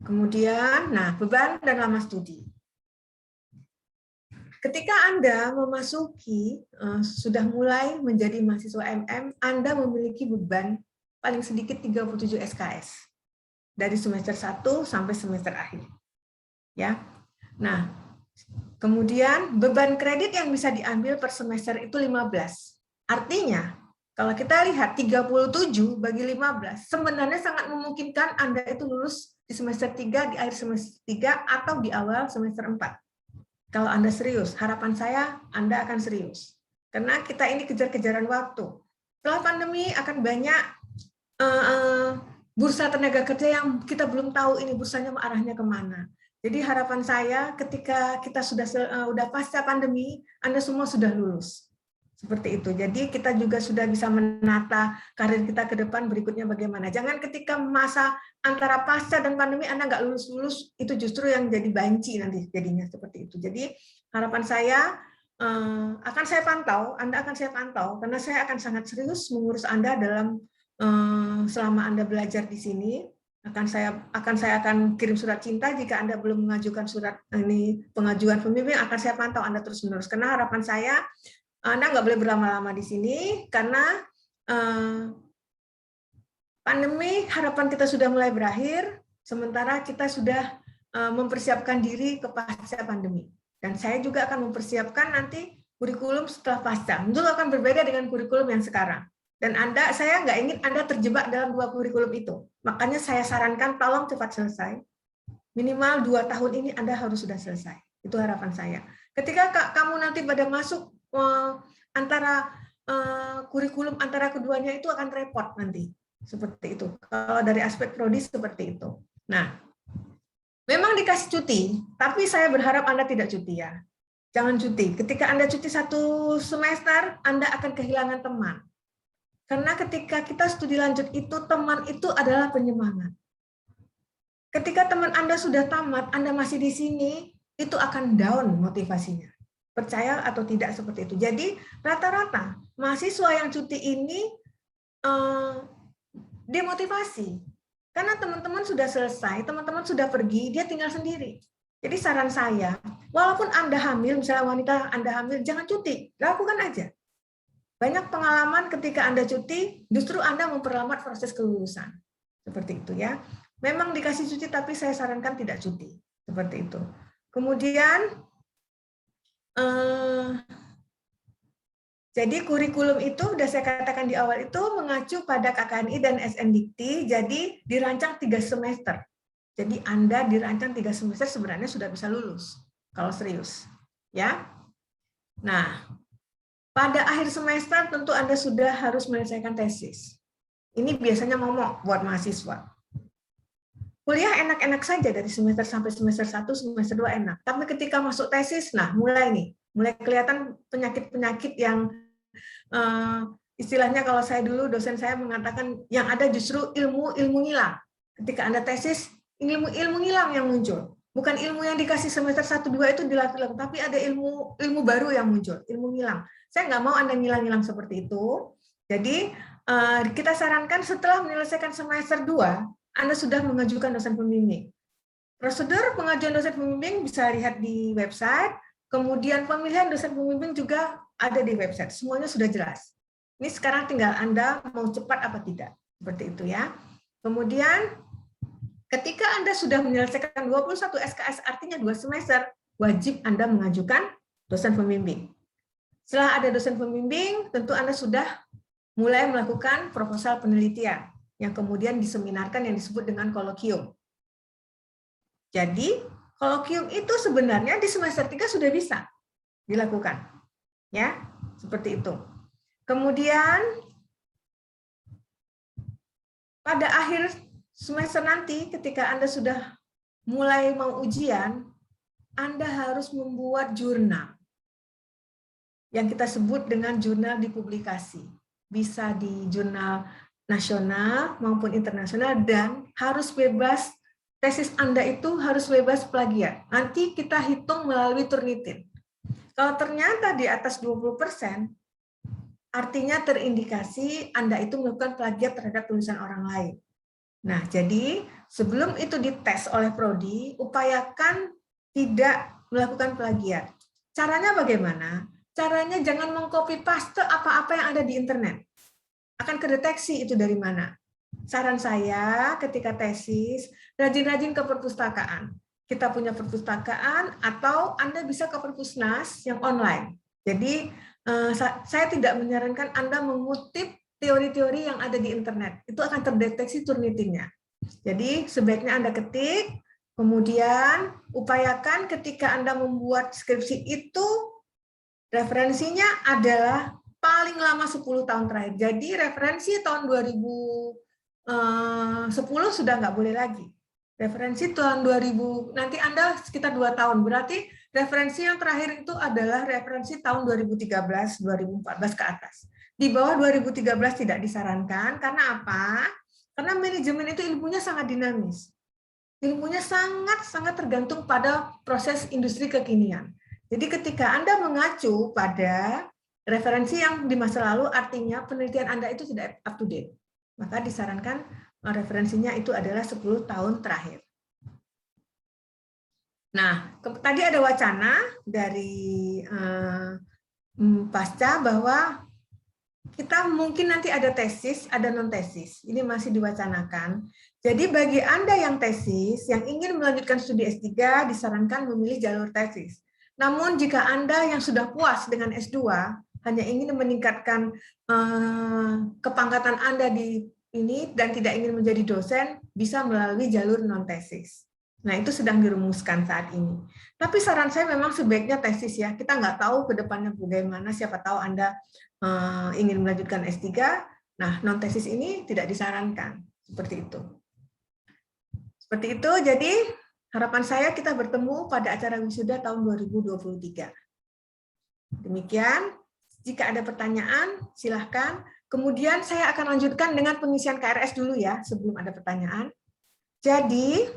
Kemudian, nah, beban dan lama studi. Ketika Anda memasuki, sudah mulai menjadi mahasiswa MM, Anda memiliki beban paling sedikit 37 SKS dari semester 1 sampai semester akhir. Ya. Nah, kemudian beban kredit yang bisa diambil per semester itu 15. Artinya, kalau kita lihat 37 bagi 15, sebenarnya sangat memungkinkan Anda itu lulus di semester 3, di akhir semester 3, atau di awal semester 4. Kalau Anda serius, harapan saya Anda akan serius. Karena kita ini kejar-kejaran waktu. Setelah pandemi akan banyak bursa tenaga kerja yang kita belum tahu ini bursanya arahnya kemana. Jadi harapan saya ketika kita sudah pasca pandemi, Anda semua sudah lulus. Seperti itu. Jadi kita juga sudah bisa menata karir kita ke depan berikutnya bagaimana. Jangan ketika masa antara pasca dan pandemi Anda nggak lulus-lulus, itu justru yang jadi banci nanti jadinya seperti itu. Jadi harapan saya akan saya pantau, Anda akan saya pantau, karena saya akan sangat serius mengurus Anda dalam selama Anda belajar di sini. Saya akan kirim surat cinta jika Anda belum mengajukan surat ini pengajuan pembimbing, akan saya pantau Anda terus-menerus. Karena harapan saya Anda nggak boleh berlama-lama di sini, karena pandemi harapan kita sudah mulai berakhir, sementara kita sudah mempersiapkan diri ke pasca pandemi. Dan saya juga akan mempersiapkan nanti kurikulum setelah pasca. Itu akan berbeda dengan kurikulum yang sekarang. Dan saya nggak ingin Anda terjebak dalam 2 kurikulum itu. Makanya saya sarankan tolong cepat selesai. Minimal 2 tahun ini Anda harus sudah selesai. Itu harapan saya. Ketika kamu nanti pada masuk antara kurikulum antara keduanya itu akan repot nanti. Seperti itu. Kalau dari aspek prodi seperti itu. Nah, memang dikasih cuti, tapi saya berharap Anda tidak cuti ya. Jangan cuti. Ketika Anda cuti 1 semester, Anda akan kehilangan teman. Karena ketika kita studi lanjut itu, teman itu adalah penyemangat. Ketika teman Anda sudah tamat, Anda masih di sini, itu akan down motivasinya. Percaya atau tidak seperti itu. Jadi rata-rata mahasiswa yang cuti ini demotivasi. Karena teman-teman sudah selesai, teman-teman sudah pergi, dia tinggal sendiri. Jadi saran saya, walaupun Anda hamil, misalnya wanita Anda hamil, jangan cuti, lakukan aja. Banyak pengalaman ketika Anda cuti, justru Anda memperlambat proses kelulusan. Seperti itu ya. Memang dikasih cuti, tapi saya sarankan tidak cuti. Seperti itu. Kemudian, jadi kurikulum itu, sudah saya katakan di awal itu, mengacu pada KKNI dan SNDikti, jadi dirancang 3 semester. Jadi Anda dirancang 3 semester sebenarnya sudah bisa lulus, kalau serius. Ya. Nah, pada akhir semester tentu Anda sudah harus menyelesaikan tesis. Ini biasanya momok buat mahasiswa. Kuliah enak-enak saja dari semester sampai semester 1, semester 2 enak. Tapi ketika masuk tesis, nah mulai kelihatan penyakit-penyakit yang istilahnya kalau saya dulu dosen saya mengatakan yang ada justru ilmu ngilang. Ketika Anda tesis, ilmu ngilang yang muncul. Bukan ilmu yang dikasih semester 1, 2 itu dilakukan, tapi ada ilmu baru yang muncul, ilmu ngilang. Saya nggak mau Anda ngilang-ngilang seperti itu. Jadi kita sarankan setelah menyelesaikan semester 2, Anda sudah mengajukan dosen pembimbing. Prosedur pengajuan dosen pembimbing bisa lihat di website, kemudian pemilihan dosen pembimbing juga ada di website. Semuanya sudah jelas. Ini sekarang tinggal Anda mau cepat apa tidak. Seperti itu ya. Kemudian ketika Anda sudah menyelesaikan 21 SKS, artinya 2 semester, wajib Anda mengajukan dosen pembimbing. Setelah ada dosen pembimbing, tentu Anda sudah mulai melakukan proposal penelitian yang kemudian diseminarkan yang disebut dengan kolokium. Jadi, kolokium itu sebenarnya di semester 3 sudah bisa dilakukan. Ya, seperti itu. Kemudian pada akhir semester nanti ketika Anda sudah mulai mau ujian, Anda harus membuat jurnal yang kita sebut dengan jurnal dipublikasi. Bisa di jurnal nasional maupun internasional dan harus bebas, tesis Anda itu harus bebas plagiat. Nanti kita hitung melalui Turnitin. Kalau ternyata di atas 20%, artinya terindikasi Anda itu melakukan plagiat terhadap tulisan orang lain. Nah, jadi sebelum itu dites oleh prodi, upayakan tidak melakukan plagiat. Caranya bagaimana? Caranya jangan mengcopy paste apa-apa yang ada di internet. Akan kedeteksi itu dari mana. Saran saya ketika tesis, rajin-rajin ke perpustakaan. Kita punya perpustakaan atau Anda bisa ke perpusnas yang online. Jadi saya tidak menyarankan Anda mengutip teori-teori yang ada di internet. Itu akan terdeteksi Turnitinnya. Jadi sebaiknya Anda ketik, kemudian upayakan ketika Anda membuat skripsi itu, referensinya adalah paling lama 10 tahun terakhir. Jadi referensi tahun 2010 sudah nggak boleh lagi. Referensi tahun 2000, nanti Anda sekitar 2 tahun. Berarti referensi yang terakhir itu adalah referensi tahun 2013, 2014 ke atas. Di bawah 2013 tidak disarankan, karena apa? Karena manajemen itu ilmunya sangat dinamis. Ilmunya sangat tergantung pada proses industri kekinian. Jadi ketika Anda mengacu pada referensi yang di masa lalu, artinya penelitian Anda itu tidak up to date. Maka disarankan referensinya itu adalah 10 tahun terakhir. Nah, tadi ada wacana dari Pasca bahwa kita mungkin nanti ada tesis, ada non-tesis. Ini masih diwacanakan. Jadi bagi Anda yang tesis, yang ingin melanjutkan studi S3, disarankan memilih jalur tesis. Namun jika Anda yang sudah puas dengan S2, hanya ingin meningkatkan kepangkatan Anda di ini dan tidak ingin menjadi dosen, bisa melalui jalur non-tesis. Nah, itu sedang dirumuskan saat ini. Tapi saran saya memang sebaiknya tesis ya. Kita nggak tahu ke depannya bagaimana, siapa tahu Anda ingin melanjutkan S3. Nah, non-tesis ini tidak disarankan. Seperti itu. Seperti itu, jadi harapan saya kita bertemu pada acara wisuda tahun 2023. Demikian, jika ada pertanyaan, silahkan. Kemudian saya akan lanjutkan dengan pengisian KRS dulu ya, sebelum ada pertanyaan. Jadi,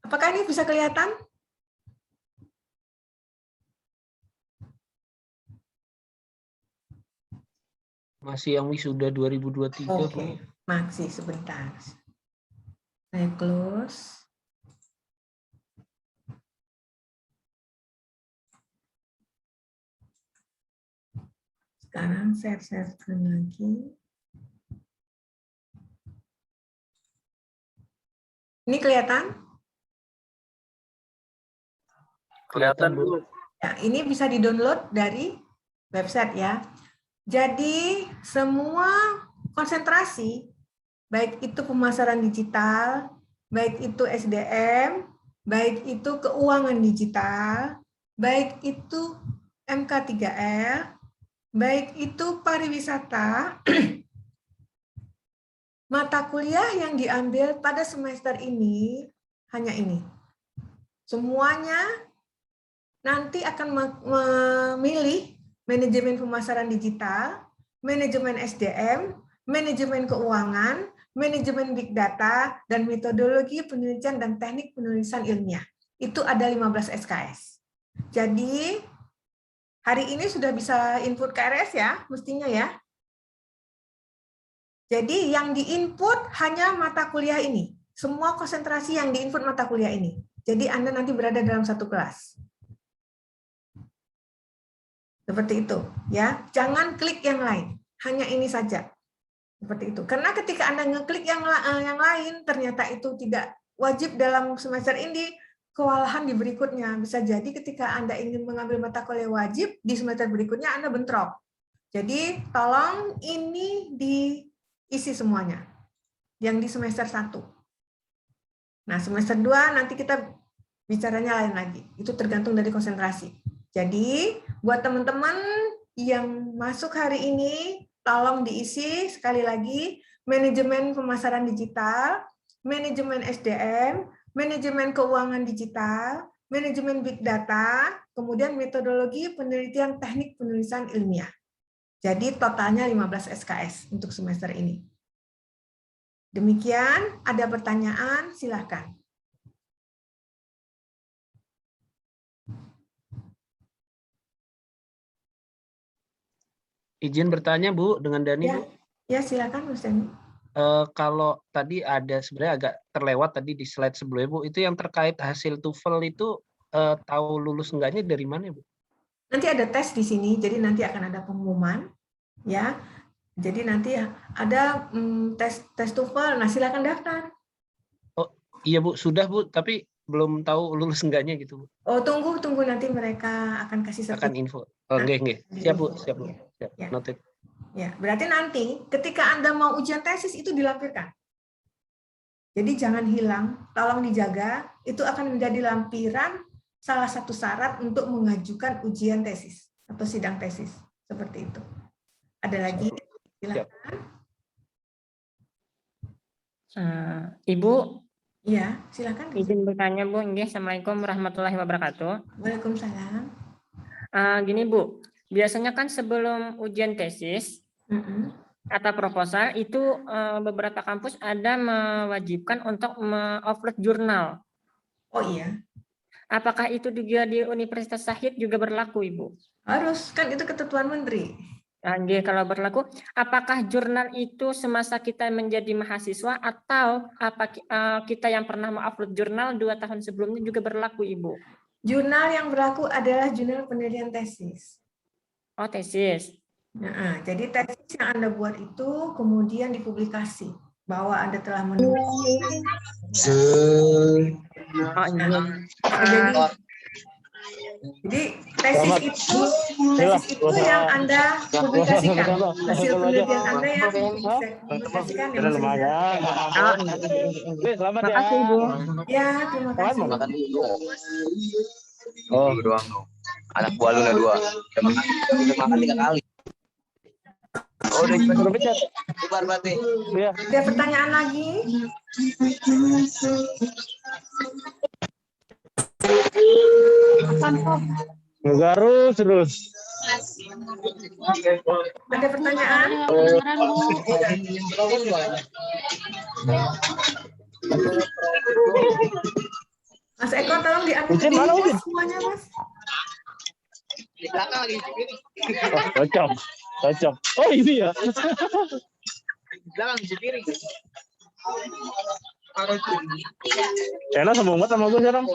apakah ini bisa kelihatan? Masih yang wisuda 2023. Oke, masih sebentar. Saya close. Sekarang saya share lagi. Ini kelihatan? Kelihatan, Bu. Ya, ini bisa di-download dari website ya. Jadi semua konsentrasi, baik itu pemasaran digital, baik itu SDM, baik itu keuangan digital, baik itu MK3R, baik itu pariwisata, mata kuliah yang diambil pada semester ini hanya ini. Semuanya nanti akan memilih manajemen pemasaran digital, manajemen SDM, manajemen keuangan, manajemen big data, dan metodologi penelitian dan teknik penulisan ilmiah. Itu ada 15 SKS. Jadi, hari ini sudah bisa input KRS ya, mestinya ya. Jadi yang diinput hanya mata kuliah ini. Semua konsentrasi yang diinput mata kuliah ini. Jadi Anda nanti berada dalam satu kelas. Seperti itu, ya. Jangan klik yang lain, hanya ini saja. Seperti itu. Karena ketika Anda ngeklik yang lain, ternyata itu tidak wajib dalam semester ini, kewalahan di berikutnya. Bisa jadi ketika Anda ingin mengambil mata kuliah wajib, di semester berikutnya Anda bentrok. Jadi tolong ini diisi semuanya, yang di semester 1. Nah, semester 2 nanti kita bicaranya lain lagi. Itu tergantung dari konsentrasi. Jadi, buat teman-teman yang masuk hari ini, tolong diisi sekali lagi manajemen pemasaran digital, manajemen SDM, manajemen keuangan digital, manajemen big data, kemudian metodologi penelitian teknik penulisan ilmiah. Jadi totalnya 15 SKS untuk semester ini. Demikian, ada pertanyaan, silakan. Oke, Izin bertanya Bu dengan Dani Ya, Bu. ya silakan Mas Dani. Kalau tadi ada sebenarnya agak terlewat tadi di slide sebelumnya Bu, itu yang terkait hasil TOEFL itu tahu lulus enggaknya dari mana Bu? Nanti ada tes di sini, jadi nanti akan ada pengumuman, ya. Jadi nanti ada tes TOEFL. Nah, silakan daftar. Oh iya Bu, sudah Bu, tapi belum tahu lulus enggaknya gitu Bu. Oh, tunggu nanti mereka akan kasih Akan info. Oh enggak. Siap Bu, siap Bu. Siap. Ya. Noted. Ya, berarti nanti ketika Anda mau ujian tesis itu dilampirkan. Jadi jangan hilang, tolong dijaga, itu akan menjadi lampiran salah satu syarat untuk mengajukan ujian tesis atau sidang tesis, seperti itu. Ada lagi? Silakan. Ibu. Iya, silakan. Izin bertanya Bu, Assalamualaikum warahmatullahi wabarakatuh. Waalaikumsalam. Gini Bu, biasanya kan sebelum ujian tesis atau proposal itu beberapa kampus ada mewajibkan untuk mengupload jurnal. Oh iya. Apakah itu juga di Universitas Syahid juga berlaku Ibu? Harus, kan itu ketentuan menteri. Kalau berlaku, apakah jurnal itu semasa kita menjadi mahasiswa atau kita yang pernah mengupload jurnal 2 tahun sebelumnya juga berlaku Ibu? Jurnal yang berlaku adalah jurnal penelitian tesis. Oh, tesis. Nah, jadi tesis yang Anda buat itu kemudian dipublikasi bahwa Anda telah menulis. Jadi tesis itu yang Anda publikasikan, hasil penelitian Anda yang publikasikan. Terima kasih Ibu. Ya, terima kasih. Oh, doang. Anak buah Luna 2. Udah makan 3 kali. Oh, udah pecat. Bubar berarti. Ada pertanyaan lagi? Ngegarus terus. Ada pertanyaan? Mas Eko, tolong diambil semuanya, Mas. Di belakang lagi. Cocok. Oh, ini ya. Di belakang di piring. Enak sombong banget sama gue sekarang.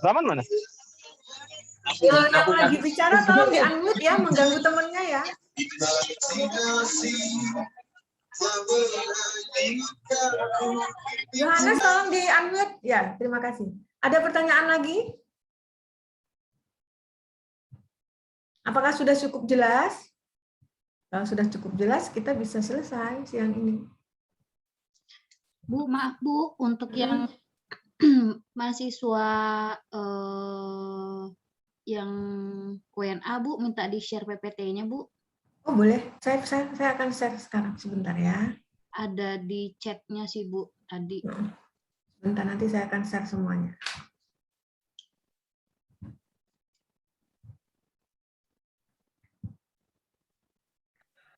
Raman mana? Yang lagi bicara tolong di-unmute ya, mengganggu temennya ya. Yohanes tolong di-unmute ya, terima kasih. Ada pertanyaan lagi? Apakah sudah cukup jelas? Kalau sudah cukup jelas, kita bisa selesai siang ini. Bu, maaf Bu, untuk yang mahasiswa yang WNA Bu, minta di-share PPT-nya Bu. Oh boleh, saya akan share sekarang, sebentar ya. Ada di chat-nya sih Bu, tadi. Sebentar, nanti saya akan share semuanya.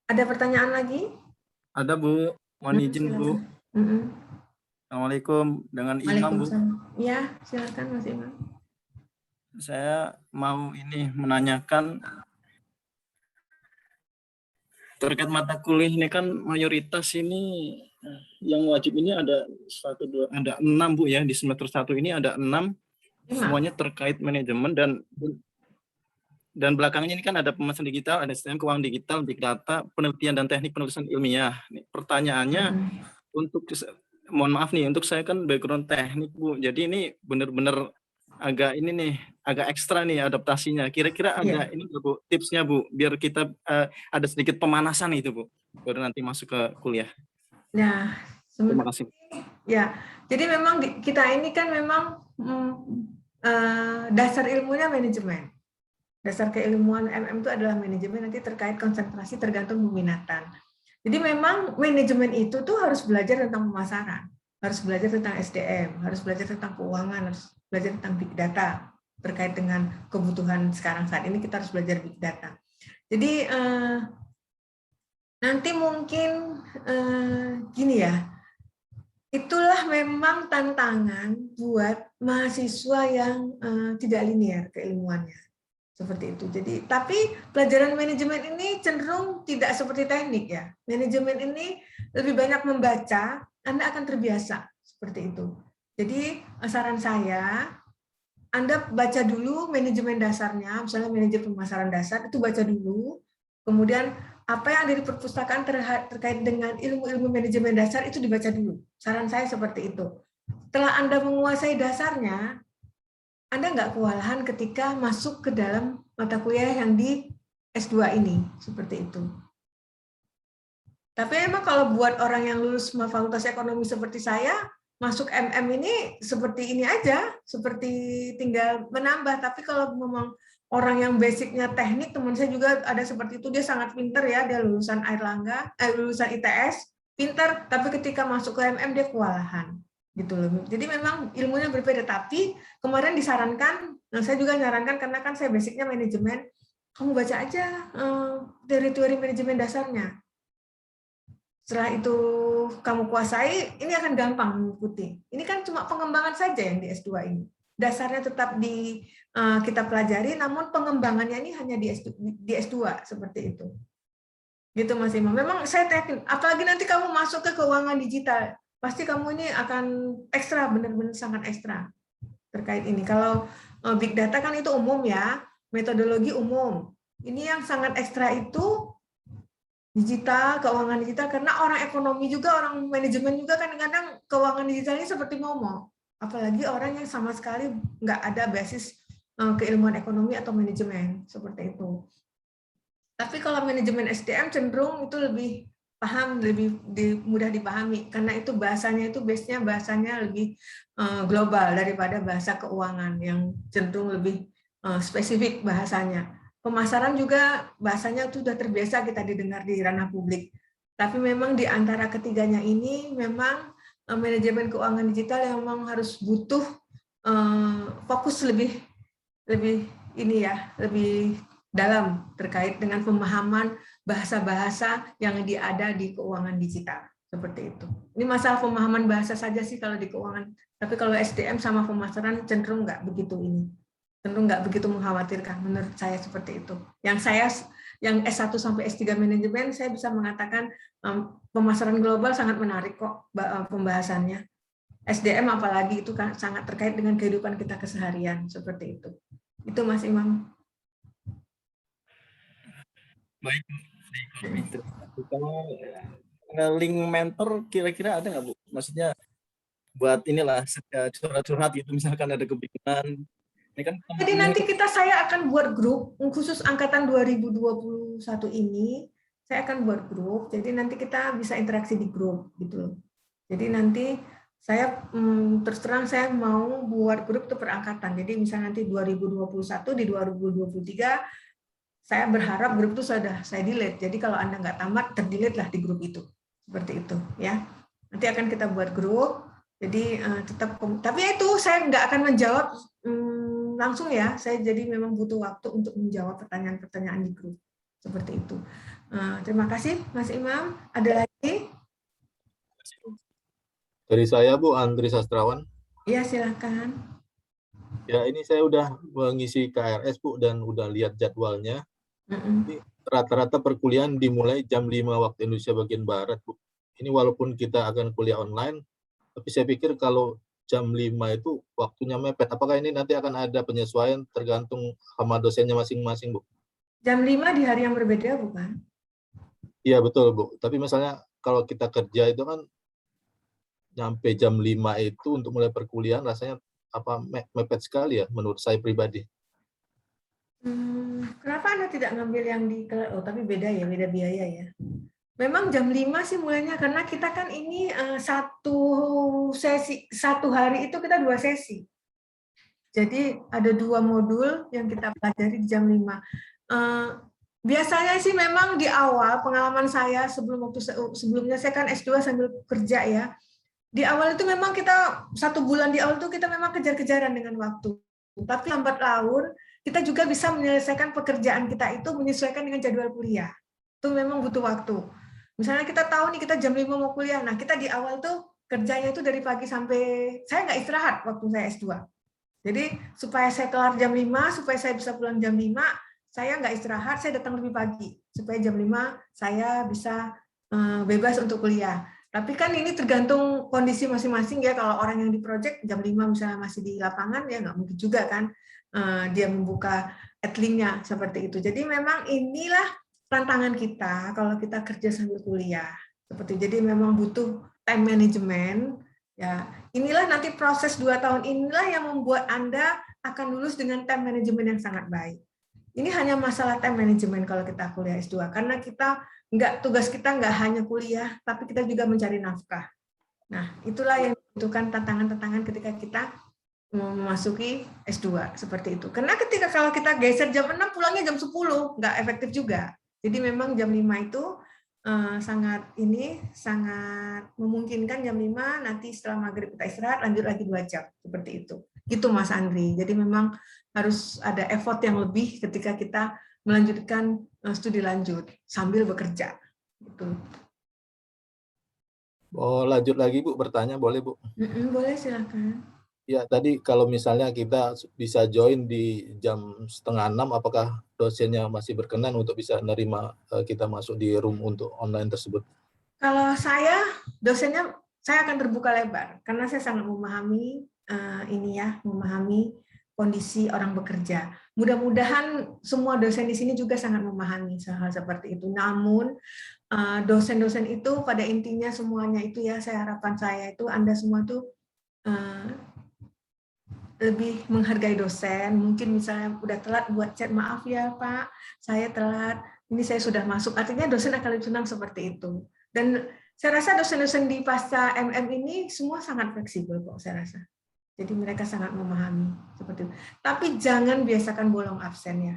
Ada pertanyaan lagi? Ada Bu, mohon izin Bu. Assalamualaikum, dengan Imam Bu. Ya, silakan Mas Imam. Saya mau ini menanyakan terkait mata kuliah ini kan mayoritas ini yang wajib ini ada 6 Bu ya, di semester 1 ini ada 6, semuanya terkait manajemen dan belakangnya ini kan ada pemasaran digital, ada sistem keuangan digital, big data, penelitian dan teknik penulisan ilmiah. Nih, pertanyaannya untuk, mohon maaf nih, untuk saya kan background teknik Bu, jadi ini benar-benar agak ekstra nih adaptasinya. Kira-kira ada ini Bu, tipsnya Bu, biar kita ada sedikit pemanasan itu Bu, baru nanti masuk ke kuliah. Nah, terima kasih. Ya, jadi memang kita ini kan memang dasar ilmunya manajemen. Dasar keilmuan MM itu adalah manajemen, nanti terkait konsentrasi tergantung peminatan. Jadi memang manajemen itu tuh harus belajar tentang pemasaran, harus belajar tentang SDM, harus belajar tentang keuangan, harus belajar tentang big data terkait dengan kebutuhan sekarang saat ini kita harus belajar big data. Jadi nanti mungkin gini ya, itulah memang tantangan buat mahasiswa yang tidak linear keilmuannya. Seperti itu. Jadi, tapi pelajaran manajemen ini cenderung tidak seperti teknik ya. Manajemen ini lebih banyak membaca, Anda akan terbiasa seperti itu. Jadi, saran saya, Anda baca dulu manajemen dasarnya, misalnya manajemen pemasaran dasar, itu baca dulu. Kemudian, apa yang ada di perpustakaan terkait dengan ilmu-ilmu manajemen dasar, itu dibaca dulu. Saran saya seperti itu. Setelah Anda menguasai dasarnya, Anda nggak kewalahan ketika masuk ke dalam mata kuliah yang di S2 ini, seperti itu. Tapi emang kalau buat orang yang lulus fakultas ekonomi seperti saya, masuk MM ini seperti ini aja, seperti tinggal menambah. Tapi kalau memang orang yang basicnya teknik, teman saya juga ada seperti itu, dia sangat pinter ya, dia lulusan Airlangga, lulusan ITS, pinter, tapi ketika masuk ke MM dia kewalahan. Gitu loh. Jadi memang ilmunya berbeda, tapi kemarin disarankan, nah saya juga nyarankan karena kan saya basicnya manajemen, kamu baca aja teori-teori manajemen dasarnya. Setelah itu kamu kuasai, ini akan gampang mengikuti. Ini kan cuma pengembangan saja yang di S2 ini. Dasarnya tetap kita pelajari, namun pengembangannya ini hanya di S2 seperti itu. Gitu Mas Imam. Memang saya yakin, apalagi nanti kamu masuk ke keuangan digital, pasti kamu ini akan ekstra, benar-benar sangat ekstra terkait ini. Kalau big data kan itu umum ya, metodologi umum. Ini yang sangat ekstra itu digital, keuangan digital, karena orang ekonomi juga, orang manajemen juga kadang-kadang keuangan digitalnya seperti momo. Apalagi orang yang sama sekali nggak ada basis keilmuan ekonomi atau manajemen, seperti itu. Tapi kalau manajemen SDM cenderung itu lebih paham, lebih mudah dipahami karena itu bahasanya itu base-nya bahasanya lebih global daripada bahasa keuangan yang cenderung lebih spesifik bahasanya. Pemasaran juga bahasanya itu sudah terbiasa kita didengar di ranah publik. Tapi memang di antara ketiganya ini memang manajemen keuangan digital yang memang harus butuh fokus lebih ini ya, lebih dalam terkait dengan pemahaman bahasa-bahasa yang ada di keuangan digital. Seperti itu. Ini masalah pemahaman bahasa saja sih kalau di keuangan. Tapi kalau SDM sama pemasaran cenderung nggak begitu ini. Cenderung nggak begitu mengkhawatirkan menurut saya seperti itu. Yang S1 sampai S3 manajemen, saya bisa mengatakan pemasaran global sangat menarik kok pembahasannya. SDM apalagi itu kan sangat terkait dengan kehidupan kita keseharian. Seperti itu. Itu Mas Imam. Baik, itu. Kalau link mentor kira-kira ada nggak Bu? Maksudnya buat inilah curhat-curhat gitu, misalkan ada kebingungan. Ini kan jadi nanti saya akan buat grup khusus angkatan 2021 ini. Saya akan buat grup. Jadi nanti kita bisa interaksi di grup gitu. Jadi nanti saya terus terang saya mau buat grup itu per angkatan. Jadi misalnya nanti 2021 di 2023 saya berharap grup itu sudah saya delete. Jadi kalau Anda nggak tamat, terdelete lah di grup itu. Seperti itu, ya. Nanti akan kita buat grup. Jadi tetap, tapi itu saya nggak akan menjawab langsung ya. Saya jadi memang butuh waktu untuk menjawab pertanyaan-pertanyaan di grup. Seperti itu. Terima kasih, Mas Imam. Ada lagi? Dari saya, Bu, Andri Sastrawan. Iya, silakan. Ya, ini saya udah mengisi KRS, Bu, dan udah lihat jadwalnya. Rata-rata perkuliahan dimulai jam 5 waktu Indonesia bagian Barat, Bu. Ini walaupun kita akan kuliah online, tapi saya pikir kalau jam 5 itu waktunya mepet. Apakah ini nanti akan ada penyesuaian tergantung sama dosennya masing-masing, Bu? Jam 5 di hari yang berbeda, bukan? Iya, betul, Bu. Tapi misalnya kalau kita kerja itu kan nyampe jam 5 itu untuk mulai perkuliahan rasanya mepet sekali ya menurut saya pribadi. Kenapa Anda tidak ngambil yang di tapi beda ya, beda biaya ya. Memang jam 5 sih mulainya karena kita kan ini satu hari itu kita 2 sesi. Jadi ada 2 modul yang kita pelajari di jam 5. Biasanya sih memang di awal pengalaman saya sebelumnya saya kan S2 sambil kerja ya. Di awal itu memang kita 1 bulan di awal itu kita memang kejar-kejaran dengan waktu. Tapi lambat laun kita juga bisa menyelesaikan pekerjaan kita itu menyesuaikan dengan jadwal kuliah. Itu memang butuh waktu. Misalnya kita tahu nih kita jam 5 mau kuliah, nah kita di awal tuh kerjanya itu dari pagi sampai, saya nggak istirahat waktu saya S2. Jadi supaya saya kelar jam 5, supaya saya bisa pulang jam 5, saya nggak istirahat, saya datang lebih pagi. Supaya jam 5 saya bisa bebas untuk kuliah. Tapi kan ini tergantung kondisi masing-masing ya. Kalau orang yang di project jam 5 misalnya masih di lapangan, ya nggak mungkin juga kan dia membuka adlingnya seperti itu. Jadi memang inilah tantangan kita kalau kita kerja sambil kuliah. Jadi memang butuh time management. Ya, inilah nanti proses 2 tahun inilah yang membuat Anda akan lulus dengan time management yang sangat baik. Ini hanya masalah time management kalau kita kuliah S2, karena tugas kita nggak hanya kuliah, tapi kita juga mencari nafkah. Nah, itulah yang dibutuhkan tantangan-tantangan ketika kita memasuki S2 seperti itu. Karena kalau kita geser jam 6 pulangnya jam 10, nggak efektif juga. Jadi memang jam 5 itu sangat memungkinkan jam 5, nanti setelah maghrib kita istirahat, lanjut lagi 2 jam seperti itu. Gitu Mas Andri. Jadi memang harus ada effort yang lebih ketika kita melanjutkan studi lanjut sambil bekerja. Gitu. Oh, lanjut lagi Bu, bertanya boleh Bu? Boleh, silakan. Ya, tadi kalau misalnya kita bisa join di jam 5:30, apakah dosennya masih berkenan untuk bisa menerima kita masuk di room untuk online tersebut? Kalau dosennya saya akan terbuka lebar, karena saya sangat memahami memahami kondisi orang bekerja. Mudah-mudahan semua dosen di sini juga sangat memahami hal seperti itu. Namun dosen-dosen itu pada intinya semuanya itu ya, harapan saya itu Anda semua tuh lebih menghargai dosen. Mungkin misalnya udah telat buat chat, maaf ya Pak, saya telat, ini saya sudah masuk. Artinya dosen akan lebih senang seperti itu. Dan saya rasa dosen-dosen di pasca MM ini semua sangat fleksibel kok, saya rasa. Jadi mereka sangat memahami seperti itu. Tapi jangan biasakan bolong absen ya.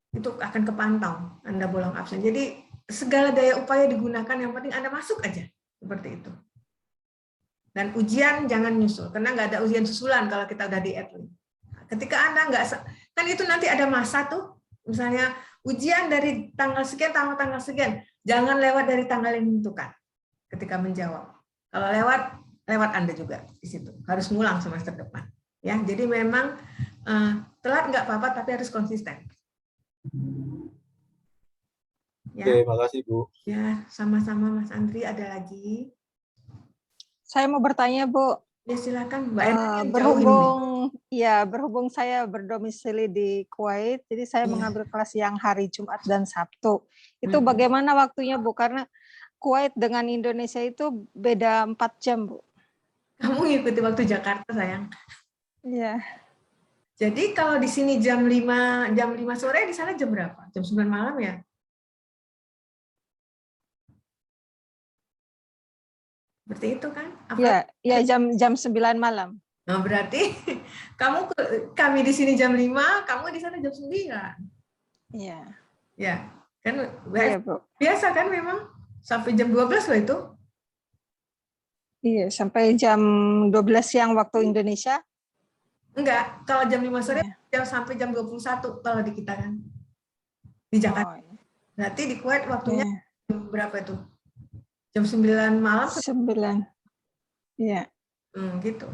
Itu akan kepantau Anda bolong absen. Jadi segala daya upaya digunakan, yang penting Anda masuk aja. Seperti itu. Dan ujian jangan nyusul, karena nggak ada ujian susulan kalau kita udah di adlink. Ketika Anda kan itu nanti ada masa tuh, misalnya ujian dari tanggal sekian, tanggal sekian. Jangan lewat dari tanggal yang ditentukan ketika menjawab. Kalau lewat Anda juga di situ. Harus ngulang semester depan. Ya, jadi memang telat nggak apa-apa, tapi harus konsisten. Ya. Oke, makasih Bu. Ya, sama-sama Mas Andri. Ada lagi? Saya mau bertanya Bu. Ya silakan Mbak. Berhubung saya berdomisili di Kuwait, jadi saya mengambil kelas yang hari Jumat dan Sabtu. Itu bagaimana waktunya Bu? Karena Kuwait dengan Indonesia itu beda 4 jam Bu. Kamu ngikuti waktu Jakarta, sayang. Iya. Jadi kalau di sini jam 5 sore, di sana jam berapa? Jam 9 malam ya? Seperti itu kan? Iya, jam 9 malam. Nah, berarti kami di sini jam 5, kamu di sana jam 9. Iya. Ya, kan Iya, Bu. Biasa kan memang sampai jam 12 loh itu. Iya, sampai jam 12 siang waktu Indonesia. Enggak, kalau jam 5 sore sampai jam 21 kalau di kita kan. Di Jakarta. Berarti di Kuwait waktunya berapa itu? Jam 9 malam? 9. Iya. Gitu.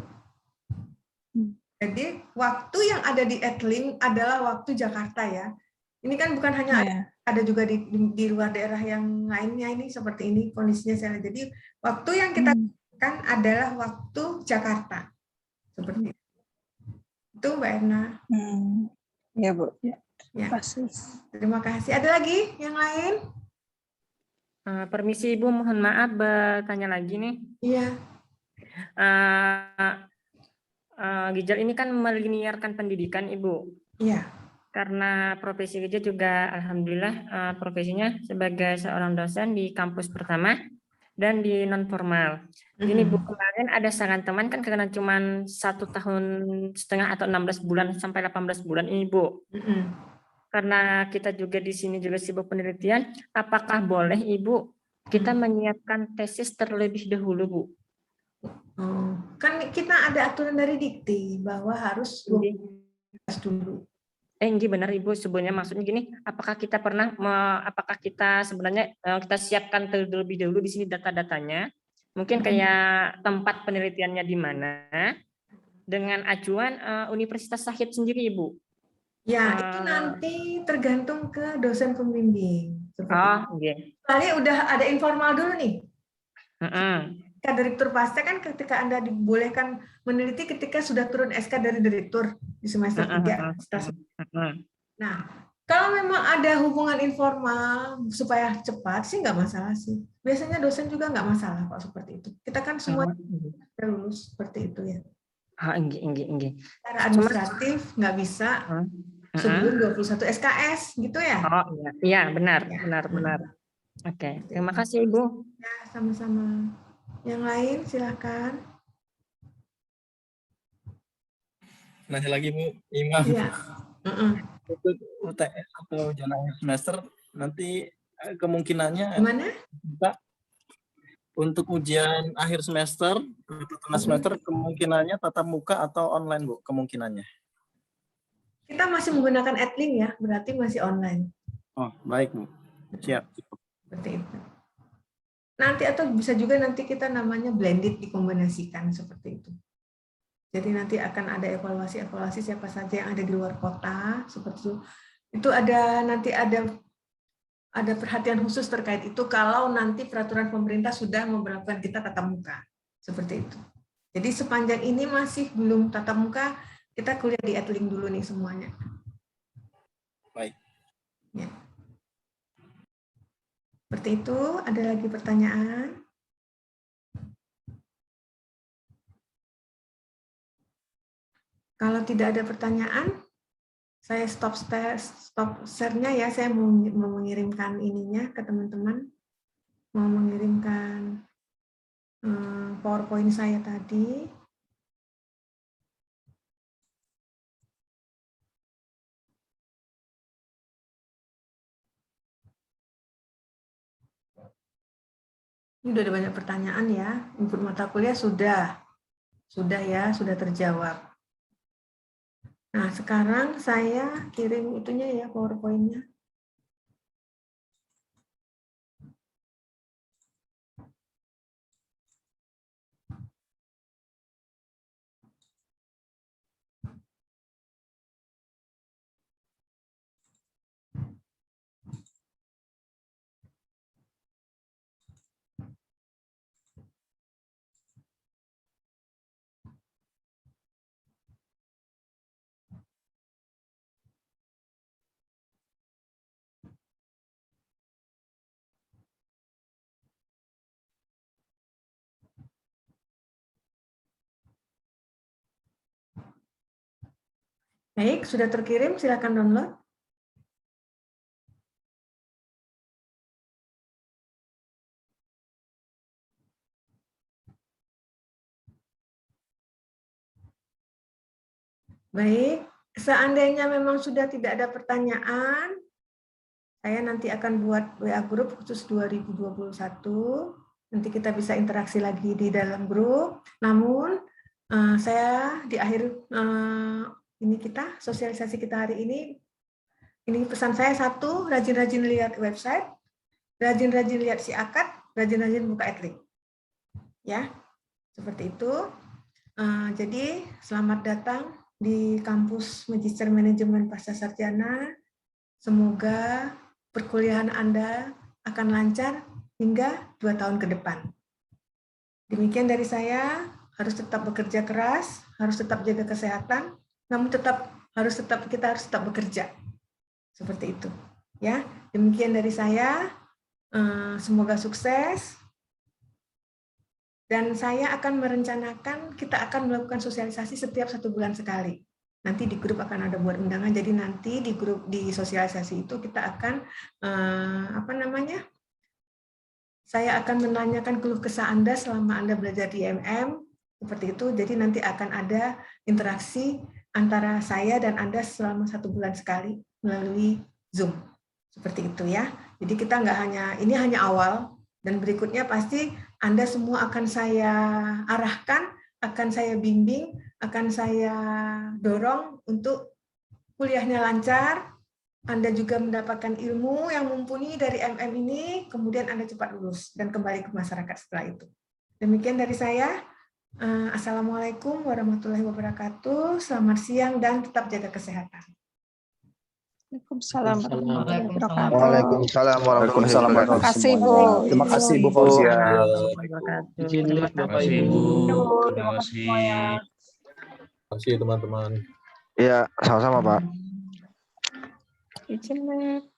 Jadi waktu yang ada di adlink adalah waktu Jakarta ya. Ini kan bukan hanya ada juga di luar daerah yang lainnya ini seperti ini kondisinya saya. Jadi waktu yang kita kan adalah waktu Jakarta. Seperti itu Mbak Erna. Ya Bu. Ya. Terima kasih. Ada lagi yang lain? Permisi Ibu, mohon maaf bertanya lagi nih. Iya. Gijal ini kan meliniarkan pendidikan Ibu. Iya. Karena profesi Gijal juga alhamdulillah profesinya sebagai seorang dosen di kampus pertama dan di non formal. Ini Bu, kemarin ada saran teman kan karena cuma 1,5 tahun atau 16 bulan sampai 18 bulan ini Bu. Karena kita juga di sini juga sibuk penelitian, apakah boleh Ibu kita menyiapkan tesis terlebih dahulu Bu? Kan kita ada aturan dari Dikti bahwa harus dulu. Ini benar Ibu, sebenarnya maksudnya gini, apakah kita sebenarnya kita siapkan terlebih dahulu di sini data-datanya, mungkin kayak tempat penelitiannya di mana, dengan acuan Universitas Syahid sendiri, Bu? Ya, itu nanti tergantung ke dosen pembimbing. Oke. Soalnya udah ada informal dulu nih. Direktur Pasca kan ketika Anda dibolehkan meneliti ketika sudah turun SK dari direktur di semester 3. Nah, kalau memang ada hubungan informal supaya cepat sih nggak masalah sih. Biasanya dosen juga nggak masalah kok seperti itu. Kita kan semua lulus seperti itu ya. Secara administratif nggak bisa sebelum 21 SKS gitu ya. Iya, benar. Oke, terima kasih Ibu. Ya, sama-sama. Yang lain silakan. Nanya lagi Bu, Imam. Iya. Untuk UTS atau ujian akhir semester nanti kemungkinannya gimana? Pak, untuk ujian akhir semester, tengah semester kemungkinannya tatap muka atau online Bu kemungkinannya? Kita masih menggunakan Edlink ya, berarti masih online. Oh, baik Bu. Siap. Seperti itu. Nanti atau bisa juga nanti kita namanya blended dikombinasikan seperti itu. Jadi nanti akan ada evaluasi siapa saja yang ada di luar kota seperti itu. Itu ada nanti ada perhatian khusus terkait itu kalau nanti peraturan pemerintah sudah memberlakukan kita tatap muka seperti itu. Jadi sepanjang ini masih belum tatap muka, kita kuliah di Edlink dulu nih semuanya. Baik. Ya. Seperti itu, ada lagi pertanyaan? Kalau tidak ada pertanyaan, saya stop share-nya ya. Saya mau mengirimkan ininya ke teman-teman. Mau mengirimkan PowerPoint saya tadi. Ini udah ada banyak pertanyaan ya. Input mata kuliah sudah ya, sudah terjawab. Nah, sekarang saya kirim itunya ya, PowerPoint-nya. Baik, sudah terkirim, silakan download. Baik, seandainya memang sudah tidak ada pertanyaan, saya nanti akan buat WA group khusus 2021. Nanti kita bisa interaksi lagi di dalam grup. Namun, saya di akhir ini kita sosialisasi kita hari ini pesan saya satu, rajin-rajin lihat website, rajin-rajin lihat si akad, rajin-rajin buka Edlink. Ya, seperti itu. Jadi selamat datang di kampus Magister Manajemen Pasca Sarjana. Semoga perkuliahan Anda akan lancar hingga 2 tahun ke depan. Demikian dari saya, harus tetap bekerja keras, harus tetap jaga kesehatan, namun kita harus tetap bekerja. Seperti itu. Ya, demikian dari saya. Semoga sukses. Dan saya akan merencanakan, kita akan melakukan sosialisasi setiap 1 bulan sekali. Nanti di grup akan ada buat undangan, jadi nanti di grup di sosialisasi itu kita akan saya akan menanyakan keluh kesah Anda selama Anda belajar di MM, seperti itu. Jadi nanti akan ada interaksi antara saya dan Anda selama 1 bulan sekali melalui Zoom. Seperti itu ya. Jadi kita nggak ini hanya awal, dan berikutnya pasti Anda semua akan saya arahkan, akan saya bimbing, akan saya dorong untuk kuliahnya lancar, Anda juga mendapatkan ilmu yang mumpuni dari MM ini, kemudian Anda cepat lulus dan kembali ke masyarakat setelah itu. Demikian dari saya. Assalamualaikum warahmatullahi wabarakatuh. Selamat siang dan tetap jaga kesehatan. Waalaikumsalam warahmatullahi wabarakatuh. Waalaikumsalam warahmatullahi wabarakatuh. Terima kasih Bu. Terima kasih Bu Fauzia. Izin lift Bapak Ibu. Terima kasih teman-teman. Iya, sama-sama Pak. Izin lift.